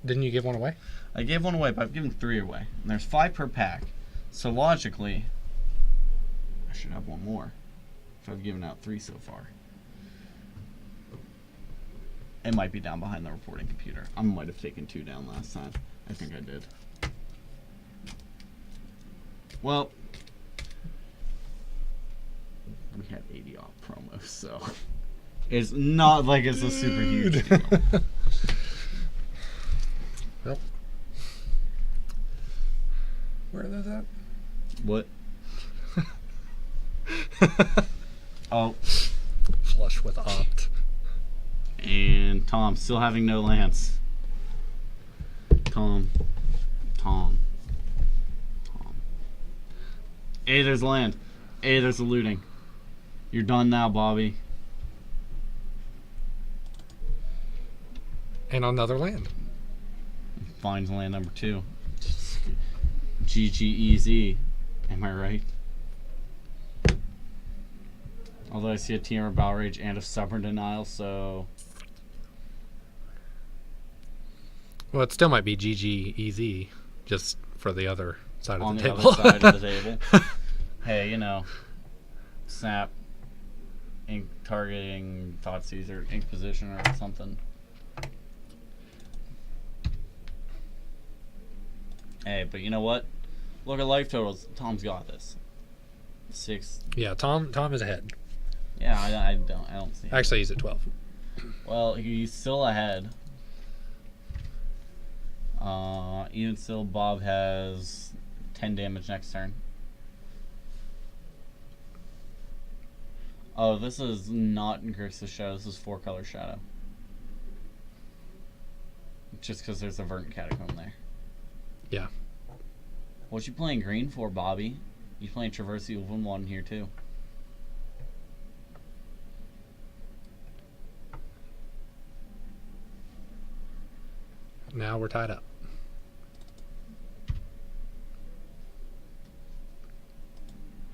S1: Didn't you give one away?
S3: I gave one away, but I've given 3 away. And there's 5 per pack. So logically, I should have one more. If I've given out 3 so far. It might be down behind the reporting computer. I might have taken 2 down last time. I think I did. Well, we had 80 off promos, so it's not like it's a super huge deal.
S1: Well, where are those at?
S3: What? Oh,
S1: Flush with Opt.
S3: and Tom still having no lance. Tom. Hey, there's land. Hey, there's the looting. You're done now, Bobby.
S1: And another land.
S3: Finds land number 2. GGEZ. Am I right? Although I see a Temur Balrage and a Stubborn Denial, so...
S1: Well, it still might be GGEZ, just for the other side
S3: on
S1: of
S3: the
S1: the table.
S3: other side of the table. Hey, snap, ink targeting, Thoughtseize, ink position or something. Hey, but you know what? Look at life totals. Tom's got this. 6.
S1: Yeah, Tom is ahead.
S3: Yeah, I don't see it.
S1: Actually, he's at 12.
S3: Well, he's still ahead. Even still, Bob has 10 damage next turn. Oh, this is not in Grixis Shadow. This is 4-color Shadow. Just because there's a Verdant Catacomb there.
S1: Yeah.
S3: What you playing green for, Bobby? You playing Traverse the Elven One here too.
S1: Now we're tied up.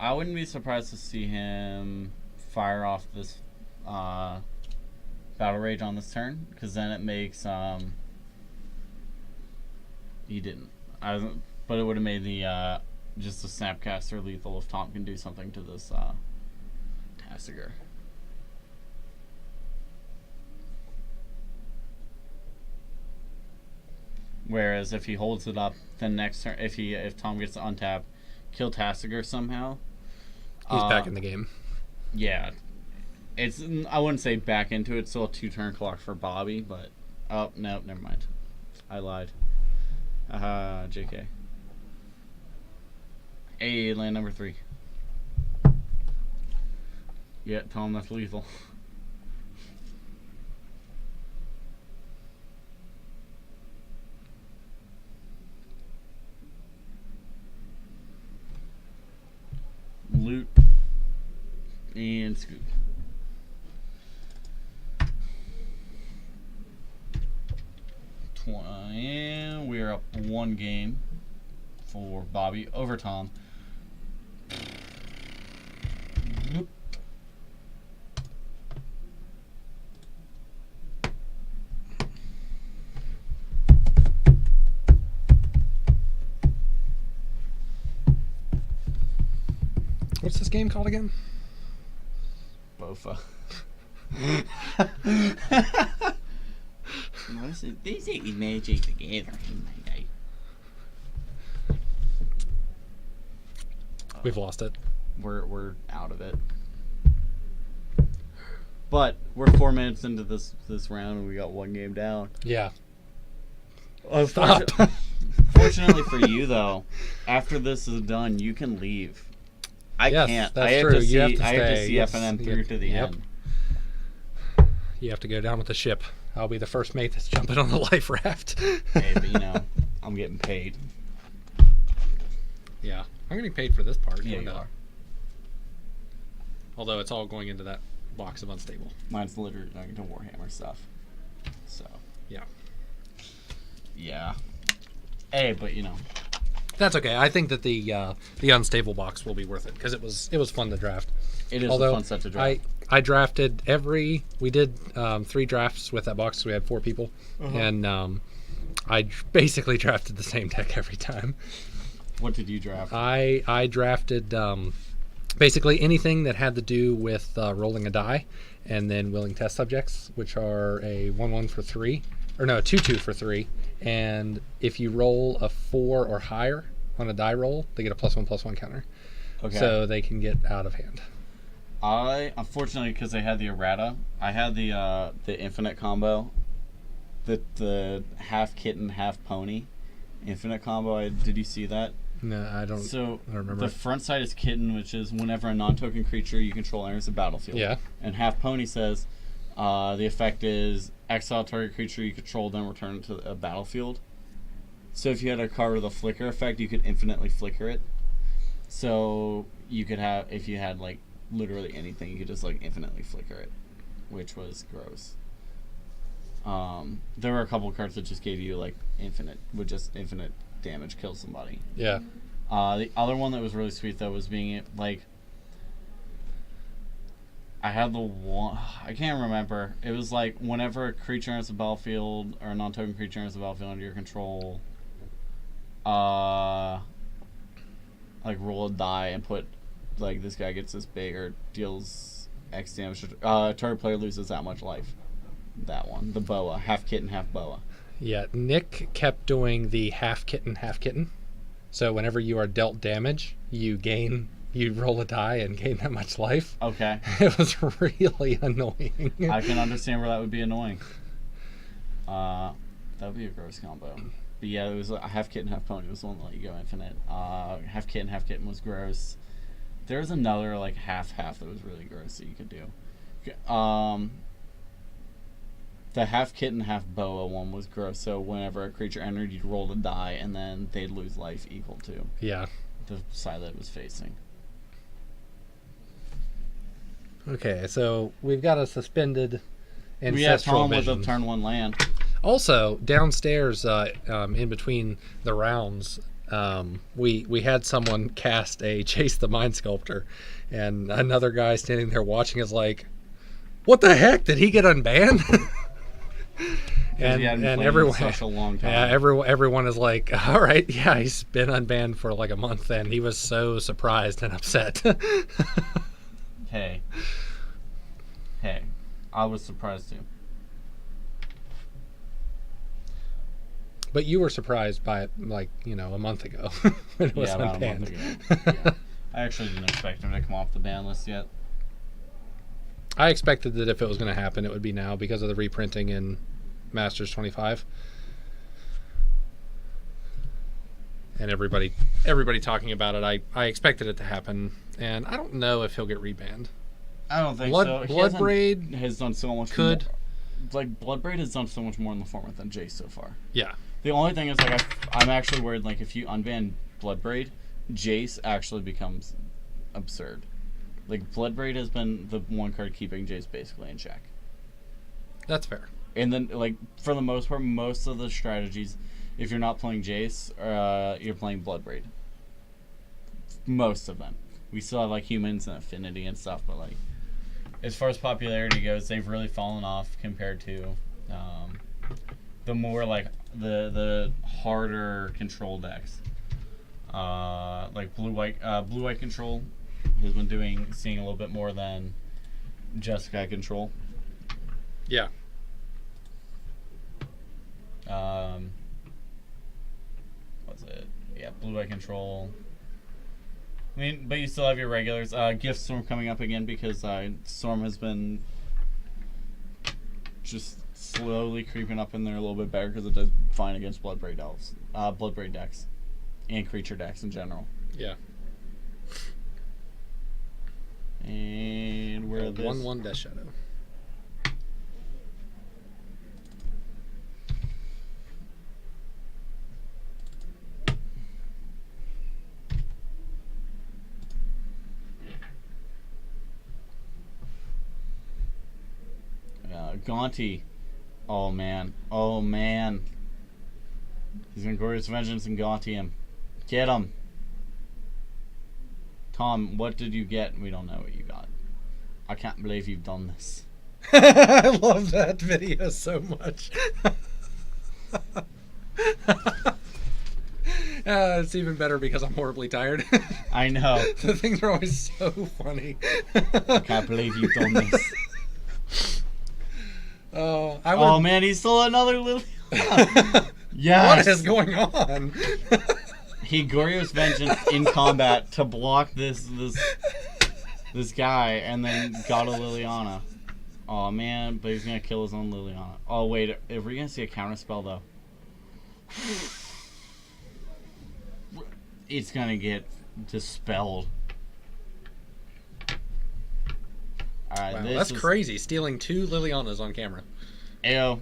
S3: I wouldn't be surprised to see him fire off this Battle Rage on this turn, because then it makes he didn't. But it would have made the just the Snapcaster lethal if Tom can do something to this Tasigur. Whereas if he holds it up, then next turn, if Tom gets to untap, kill Tasigur somehow,
S1: He's back in the game.
S3: yeah, it's, I wouldn't say back into it. It's still a 2-turn clock for Bobby, but oh no, never mind. I lied. JK. Hey, land number 3. Yeah, tell him that's lethal. Loot and scoop. And we're up 1 game for Bobby over Tom.
S1: What's this game called again?
S3: Bofa. They say magic together.
S1: We've lost it.
S3: We're out of it. But we're 4 minutes into this round and we got 1 game down.
S1: Yeah.
S3: Stop. Fortunately for you though, after this is done, you can leave. I
S1: Yes,
S3: can't.
S1: that's
S3: I have
S1: true.
S3: to
S1: You have
S3: see.
S1: to
S3: I have to
S1: stay.
S3: see
S1: Yes.
S3: FNM through to the
S1: Yep.
S3: end.
S1: You have to go down with the ship. I'll be the first mate that's jumping on the life raft.
S3: Hey, but you know, I'm getting paid.
S1: Yeah. I'm getting paid for this part.
S3: Yeah,
S1: no
S3: you
S1: doubt.
S3: are.
S1: Although it's all going into that box of unstable.
S3: Mine's literally going to Warhammer stuff. So.
S1: Yeah.
S3: Yeah. Hey, but you know.
S1: That's okay. I think that the unstable box will be worth it because it was fun to draft.
S3: It is
S1: Although
S3: a fun set to draft.
S1: I drafted we did 3 drafts with that box. So we had 4 people, and I basically drafted the same deck every time.
S3: What did you draft?
S1: I drafted basically anything that had to do with rolling a die, and then willing test subjects, which are a 1/1 for 3, or no, a 2/2 for 3. And if you roll a 4 or higher on a die roll, they get a +1/+1 counter,
S3: Okay.
S1: so they can get out of hand.
S3: I unfortunately, because I had the errata, I had the infinite combo, the half kitten half pony infinite combo. Did you see that?
S1: No, I don't.
S3: So
S1: I don't remember.
S3: the front side is kitten, which is whenever a non-token creature you control enters the battlefield.
S1: Yeah.
S3: And half pony says the effect is exile target creature you control, then return it to a battlefield. So if you had a card with a flicker effect, you could infinitely flicker it. So you could have, if you had like literally anything, you could just like infinitely flicker it, which was gross. There were a couple cards that just gave you like infinite damage, kill somebody.
S1: Yeah.
S3: The other one that was really sweet though was being like, I had the one, I can't remember. It was like whenever a creature enters the battlefield or a non-token creature enters the battlefield under your control, like roll a die and put like this guy gets this big or deals X damage. Target player loses that much life. That one, the boa, half kitten, half boa.
S1: Yeah. Nick kept doing the half kitten. So whenever you are dealt damage, you roll a die and gain that much life.
S3: Okay.
S1: It was really annoying.
S3: I can understand where that would be annoying. That would be a gross combo. But yeah, it was a half kitten, half pony. It was the one that let you go infinite. Half kitten was gross. There was another like half that was really gross that you could do. The half kitten, half boa one was gross. So whenever a creature entered, you'd roll a die, and then they'd lose life equal to
S1: Yeah.
S3: the side that it was facing.
S1: Okay, so we've got a suspended
S3: We have
S1: ancestral
S3: Tom with a
S1: vision.
S3: turn 1 land.
S1: Also, downstairs, in between the rounds, we had someone cast a Chase the Mind Sculptor, and another guy standing there watching is like, "What the heck? Did he get unbanned?"
S3: And everyone such a long time.
S1: Yeah, everyone is like, "All right, yeah, he's been unbanned for like a month," and he was so surprised and upset.
S3: Hey, I was surprised too.
S1: But you were surprised by it, like, a month ago when it was
S3: about
S1: unbanned.
S3: a month ago. Yeah. I actually didn't expect him to come off the ban list yet.
S1: I expected that if it was going to happen, it would be now because of the reprinting in Masters 25. And everybody talking about it, I expected it to happen, and I don't know if he'll get rebanned.
S3: I don't think so.
S1: Bloodbraid
S3: has done so much.
S1: Could.
S3: More. Like, Bloodbraid has done so much more in the format than Jace so far.
S1: Yeah.
S3: The only thing is, like, I'm actually worried, like, if you unban Bloodbraid, Jace actually becomes absurd. Like, Bloodbraid has been the one card keeping Jace basically in check.
S1: That's fair.
S3: And then, like, for the most part, most of the strategies, if you're not playing Jace, you're playing Bloodbraid. Most of them. We still have, like, humans and affinity and stuff, but, like, as far as popularity goes, they've really fallen off compared to the more, like, the harder control decks. Like blue-white control has been seeing a little bit more than Jeskai control.
S1: Yeah.
S3: What's it? Yeah, blue-white control. I mean, but you still have your regulars. Gift Storm coming up again because Storm has been just slowly creeping up in there a little bit better because it does fine against Bloodbraid elves, Bloodbraid decks, and creature decks in general.
S1: Yeah.
S3: And where this
S1: 1/1 Death Shadow.
S3: Gaunty. Oh man. He's gonna Glorious Vengeance and Gaunty him. Get him. Tom, what did you get? We don't know what you got. I can't believe you've done this.
S1: I love that video so much. It's even better because I'm horribly tired.
S3: I know.
S1: The things are always so funny.
S3: I can't believe you've done this.
S1: Oh
S3: man, he's still another little. Yes.
S1: What is going on?
S3: He Glorious Vengeance in combat to block this guy, and then got a Liliana. Oh man, but he's gonna kill his own Liliana. Oh wait, are we gonna see a counter spell though? It's gonna get dispelled. Alright,
S1: wow, that's crazy. Stealing 2 Lilianas on camera.
S3: Ayo,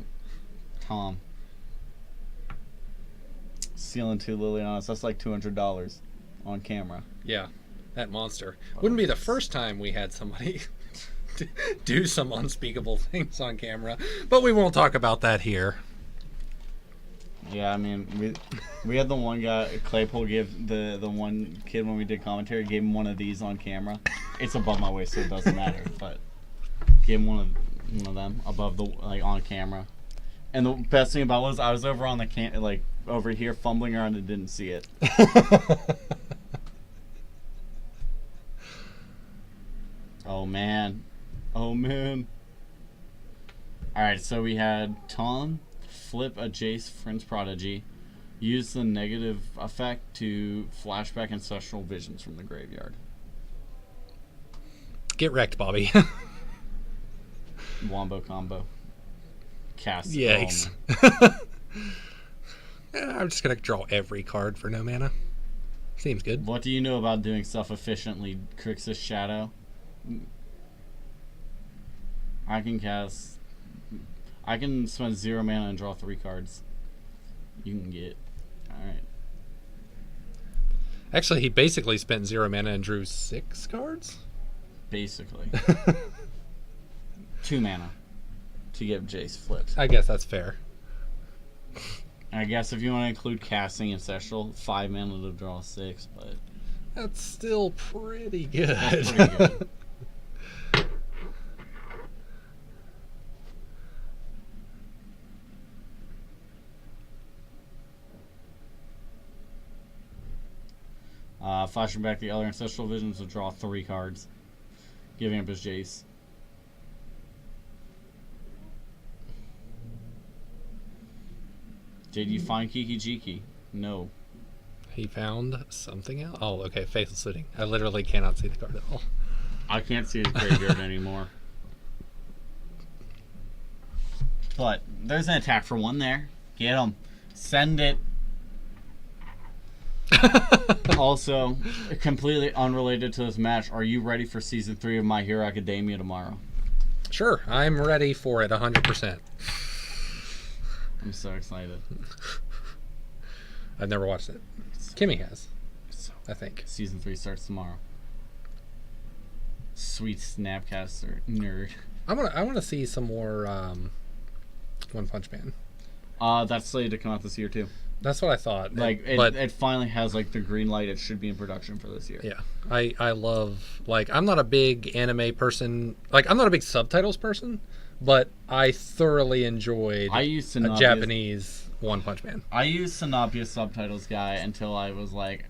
S3: Tom. Stealing 2 Lilianas. That's like $200 on camera.
S1: Yeah, that monster. Wouldn't be the first time we had somebody do some unspeakable things on camera, but we won't talk about that here.
S3: Yeah, I mean, we had the one guy, Claypool, give the one kid when we did commentary, gave him one of these on camera. It's above my waist, so it doesn't matter, but gave him one of them above the, like, on camera. And the best thing about it was I was over on the over here fumbling around and didn't see it. Oh man. Alright, so we had Tom flip a Jace Prince Prodigy, use the negative effect to flashback Ancestral Visions from the graveyard.
S1: Get wrecked, Bobby.
S3: Wombo combo. Cast.
S1: Yikes. I'm just going to draw every card for no mana. Seems good.
S3: What do you know about doing stuff efficiently, Crixus Shadow? I can spend 0 mana and draw 3 cards. You can get. Alright.
S1: Actually, he basically spent 0 mana and drew 6 cards?
S3: Basically. 2 mana to get Jace flipped.
S1: I guess that's fair.
S3: I guess if you want to include casting Ancestral, 5 mana to draw 6, but
S1: That's still pretty good.
S3: that's pretty good. Flashing back the other Ancestral Visions to draw 3 cards, giving up his Jace. Did you find Kiki Jiki? No.
S1: He found something else. Oh, okay. Faithful Suiting. I literally cannot see the card at all.
S3: I can't see his graveyard anymore. But there's an attack for 1 there. Get him. Send it. Also, completely unrelated to this match, are you ready for Season 3 of My Hero Academia tomorrow?
S1: Sure, I'm ready for it 100%.
S3: I'm so excited.
S1: I've never watched it. Kimmy has,
S3: So,
S1: I think.
S3: Season 3 starts tomorrow. Sweet Snapcaster nerd.
S1: I want to see some more One Punch Man.
S3: That's slated to come out this year too.
S1: That's what I thought.
S3: Like
S1: but
S3: it finally has like the green light. It should be in production for this year.
S1: yeah, I love, like, I'm not a big anime person. Like, I'm not a big subtitles person, but I thoroughly enjoyed
S3: I used to
S1: a
S3: not
S1: Japanese One Punch Man.
S3: I used to not be a subtitles guy until I was like,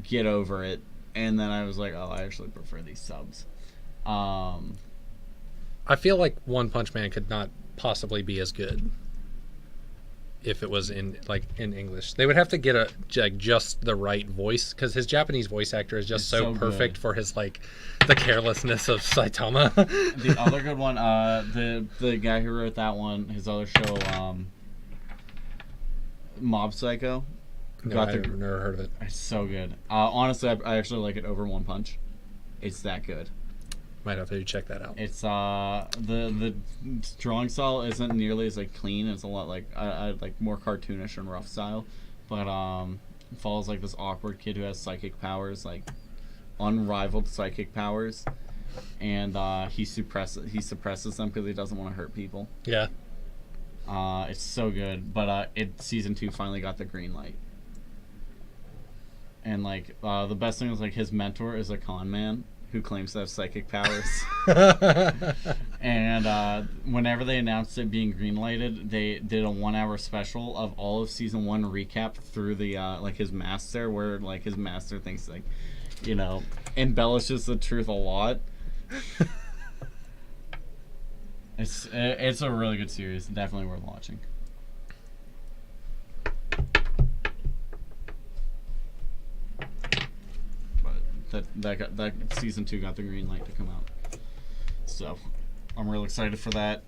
S3: get over it, and then I was like, oh, I actually prefer these subs.
S1: I feel like One Punch Man could not possibly be as good if it was in English. They would have to get just the right voice, because his Japanese voice actor is just
S3: It's
S1: so
S3: so
S1: perfect
S3: good.
S1: for his, like, the carelessness of Saitama.
S3: The other good one, the guy who wrote that one, his other show, Mob Psycho.
S1: No, I've never heard of it.
S3: It's so good. Honestly, I actually like it over One Punch. It's that good.
S1: Might have to check that out.
S3: It's the drawing style isn't nearly as like clean. It's a lot like I like more cartoonish and rough style, but follows like this awkward kid who has psychic powers, like unrivaled psychic powers, and he suppresses them because he doesn't want to hurt people.
S1: Yeah.
S3: It's so good, but season 2 finally got the green light. And like the best thing was like his mentor is a con man who claims to have psychic powers. And whenever they announced it being greenlighted, they did a 1-hour special of all of season 1 recap through the like his master, where like his master thinks like, you know, embellishes the truth a lot. It's a really good series, definitely worth watching. That season 2 got the green light to come out, so I'm real excited for that.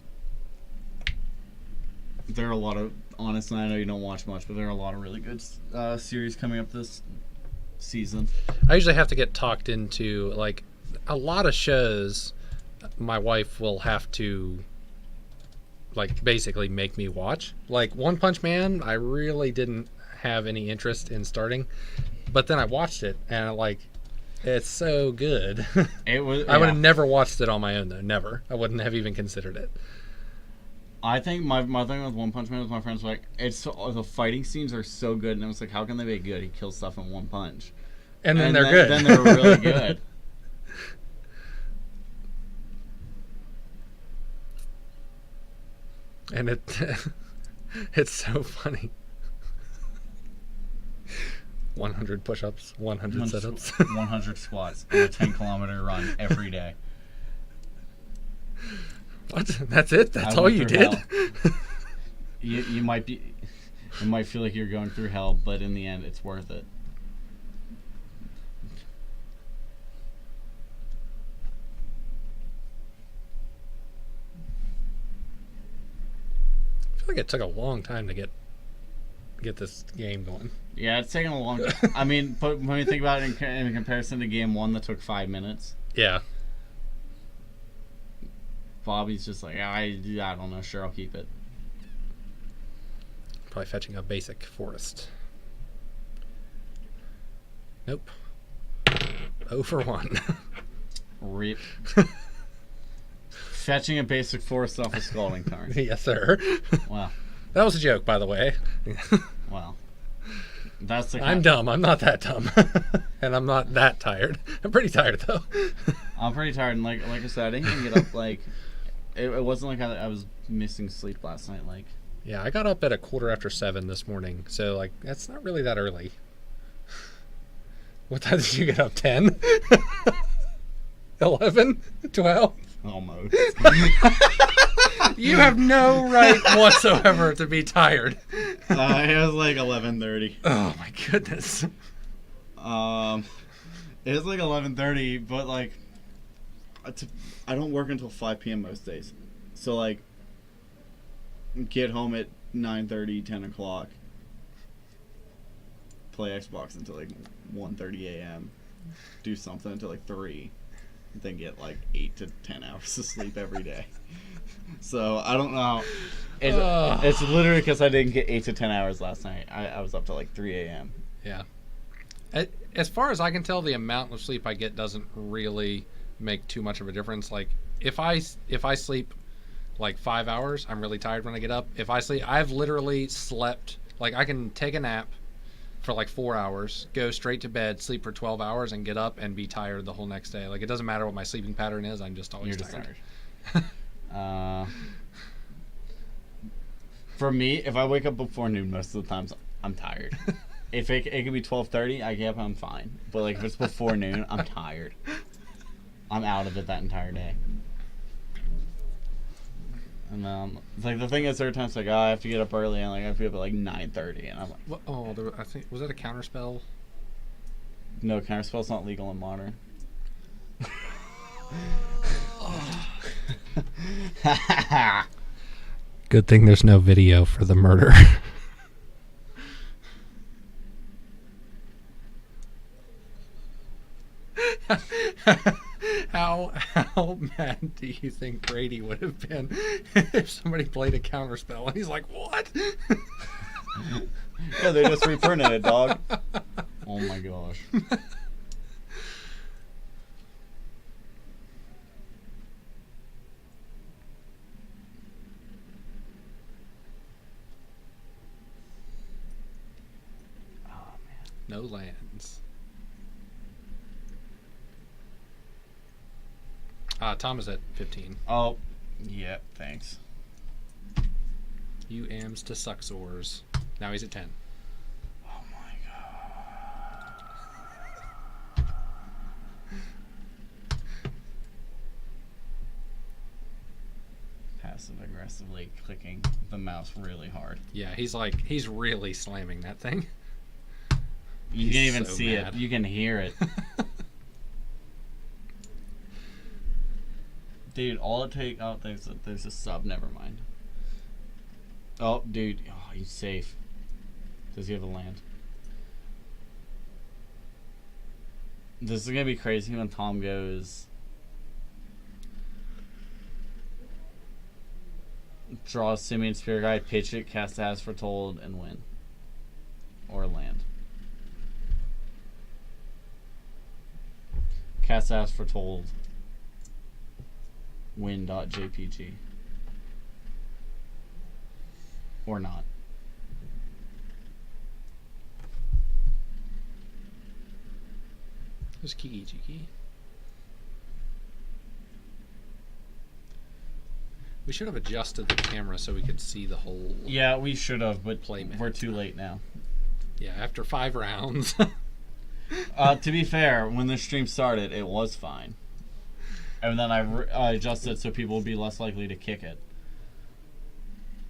S3: There are a lot of, honestly, I know you don't watch much, but there are a lot of really good series coming up this season.
S1: I usually have to get talked into, like, a lot of shows. My wife will have to, like, basically make me watch. Like, One Punch Man, I really didn't have any interest in starting, but then I watched it, and it's so good.
S3: It was.
S1: I would have never watched it on my own, though. Never. I wouldn't have even considered it.
S3: I think my thing with One Punch Man was my friends were like, the fighting scenes are so good, and I was like, how can they be good? He kills stuff in one punch.
S1: And then they're good.
S3: Then they're really good.
S1: And it's so funny. 100 push-ups, 100 sit-ups.
S3: 100 squats, and a 10-kilometer run every day.
S1: What? That's it? That's
S3: I
S1: all
S3: went
S1: you
S3: through
S1: did?
S3: hell. You might be. It might feel like you're going through hell, but in the end, it's worth it.
S1: I feel like it took a long time to get this game going.
S3: Yeah, it's taken a long time. I mean, but when you think about it in comparison to game 1 that took 5 minutes,
S1: Yeah.
S3: Bobby's just like, I don't know, sure, I'll keep it.
S1: Probably fetching a basic forest. Nope. 0 for 1.
S3: Rip. Fetching a basic forest off a Scalding Tarn.
S1: Yes, sir.
S3: Wow.
S1: That was a joke, by the way.
S3: Well, that's the.
S1: I'm dumb. I'm not that dumb, and I'm not that tired. I'm pretty tired though.
S3: I'm pretty tired, and like I said, I didn't even get up. Like, it wasn't like I was missing sleep last night. Like,
S1: Yeah, I got up at 7:15 this morning, so like that's not really that early. What time did you get up? 10? 11? 12?
S3: almost.
S1: You have no right whatsoever to be tired.
S3: It was like 11:30.
S1: Oh my goodness.
S3: It was like 11:30, but like, I don't work until 5 p.m. most days, so like, get home at 9:30, 10 o'clock. Play Xbox until like 1:30 a.m. Do something until like 3. Then get like 8 to 10 hours of sleep every day. So I don't know. It's literally because I didn't get 8 to 10 hours last night. I was up till like 3 a.m.
S1: Yeah. As far as I can tell, the amount of sleep I get doesn't really make too much of a difference. Like if I sleep like 5 hours, I'm really tired when I get up. If I sleep, I've literally slept, like I can take a nap for like 4 hours, go straight to bed, sleep for 12 hours, and get up and be tired the whole next day. Like it doesn't matter what my sleeping pattern is, I'm just always tired.
S3: For me, if I wake up before noon, most of the times I'm tired. If it could be 12:30, I get up, I'm fine. But like if it's before noon, I'm tired. I'm out of it that entire day. And like the thing is, there are times like, I have to get up early, and like I have to get up at like 9:30, and I'm like,
S1: What, I think, was that a counterspell?
S3: no, counterspell's not legal in modern.
S1: Good thing there's no video for the murder. How mad do you think Brady would have been if somebody played a counterspell and he's like, what?
S3: Yeah, they just reprinted it, dog. Oh my gosh.
S1: No lands. Tom is at 15.
S3: Oh, yeah, thanks.
S1: You ams to Suxors. Now he's at 10.
S3: Oh my god. Passive aggressively clicking the mouse really hard.
S1: Yeah, he's really slamming that thing.
S3: You
S1: He's
S3: can't even
S1: so
S3: see
S1: mad.
S3: it. You can hear it. Dude, all it takes... Oh, there's a sub. Never mind. Oh, dude. Oh, he's safe. Does he have a land? This is going to be crazy when Tom goes... Draw a Simian Spear Guide, pitch it, cast As Foretold, and win. Or land. Cast As Foretold. Win.jpg. Or not.
S1: Who's Kiki Jiki? We should have adjusted the camera so we could see the whole.
S3: Yeah, we should have, but
S1: Play mat.
S3: we're too late now.
S1: Yeah, after 5 rounds.
S3: To be fair, when the stream started, it was fine. And then I adjusted so people would be less likely to kick it.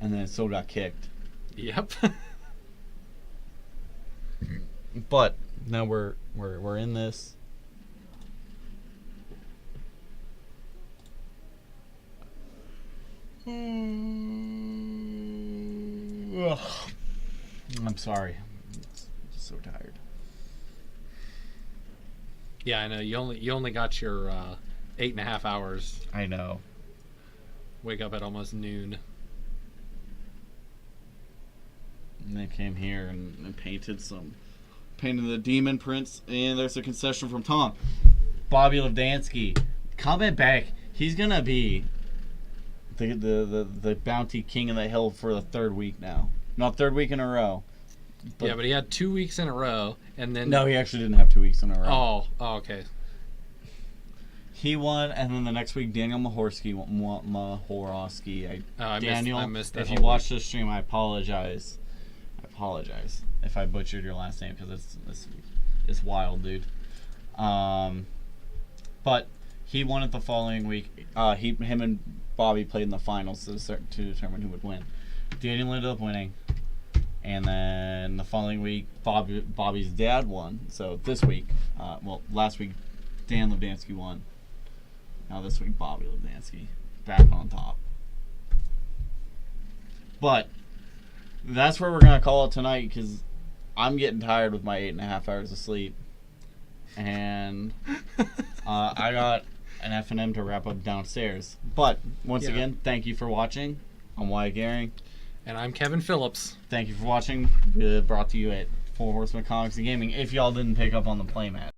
S3: And then it still got kicked.
S1: Yep.
S3: But now we're in this. Ugh. I'm sorry. I'm just so tired.
S1: Yeah, I know. You only got your 8.5 hours.
S3: I know.
S1: Wake up at almost noon.
S3: And they came here and painted the demon prints, and there's a concession from Tom. Bobby Levdansky, comment back. He's gonna be the bounty king of the hill for the third week now. Not third week in a row.
S1: Yeah, but he had 2 weeks in a row, and then
S3: No, he actually didn't have 2 weeks in a row.
S1: Oh, okay.
S3: He won, and then the next week Daniel Mahorski. Daniel,
S1: I missed that
S3: if you
S1: whole
S3: watched the stream, I apologize. If I butchered your last name because it's wild, dude. But he won it the following week. Him and Bobby played in the finals to determine who would win. Daniel ended up winning, and then the following week Bobby's dad won. So this week, last week Dan Lebdansky won. Now this week Bobby Lebdansky back on top. But that's where we're gonna call it tonight because I'm getting tired with my 8.5 hours of sleep, and I got an F&M to wrap up downstairs. But once again, thank you for watching. I'm Wyatt Gehring.
S1: And I'm Kevin Phillips.
S3: Thank you for watching. Brought to you at Four Horsemen Comics and Gaming. If y'all didn't pick up on the playmat.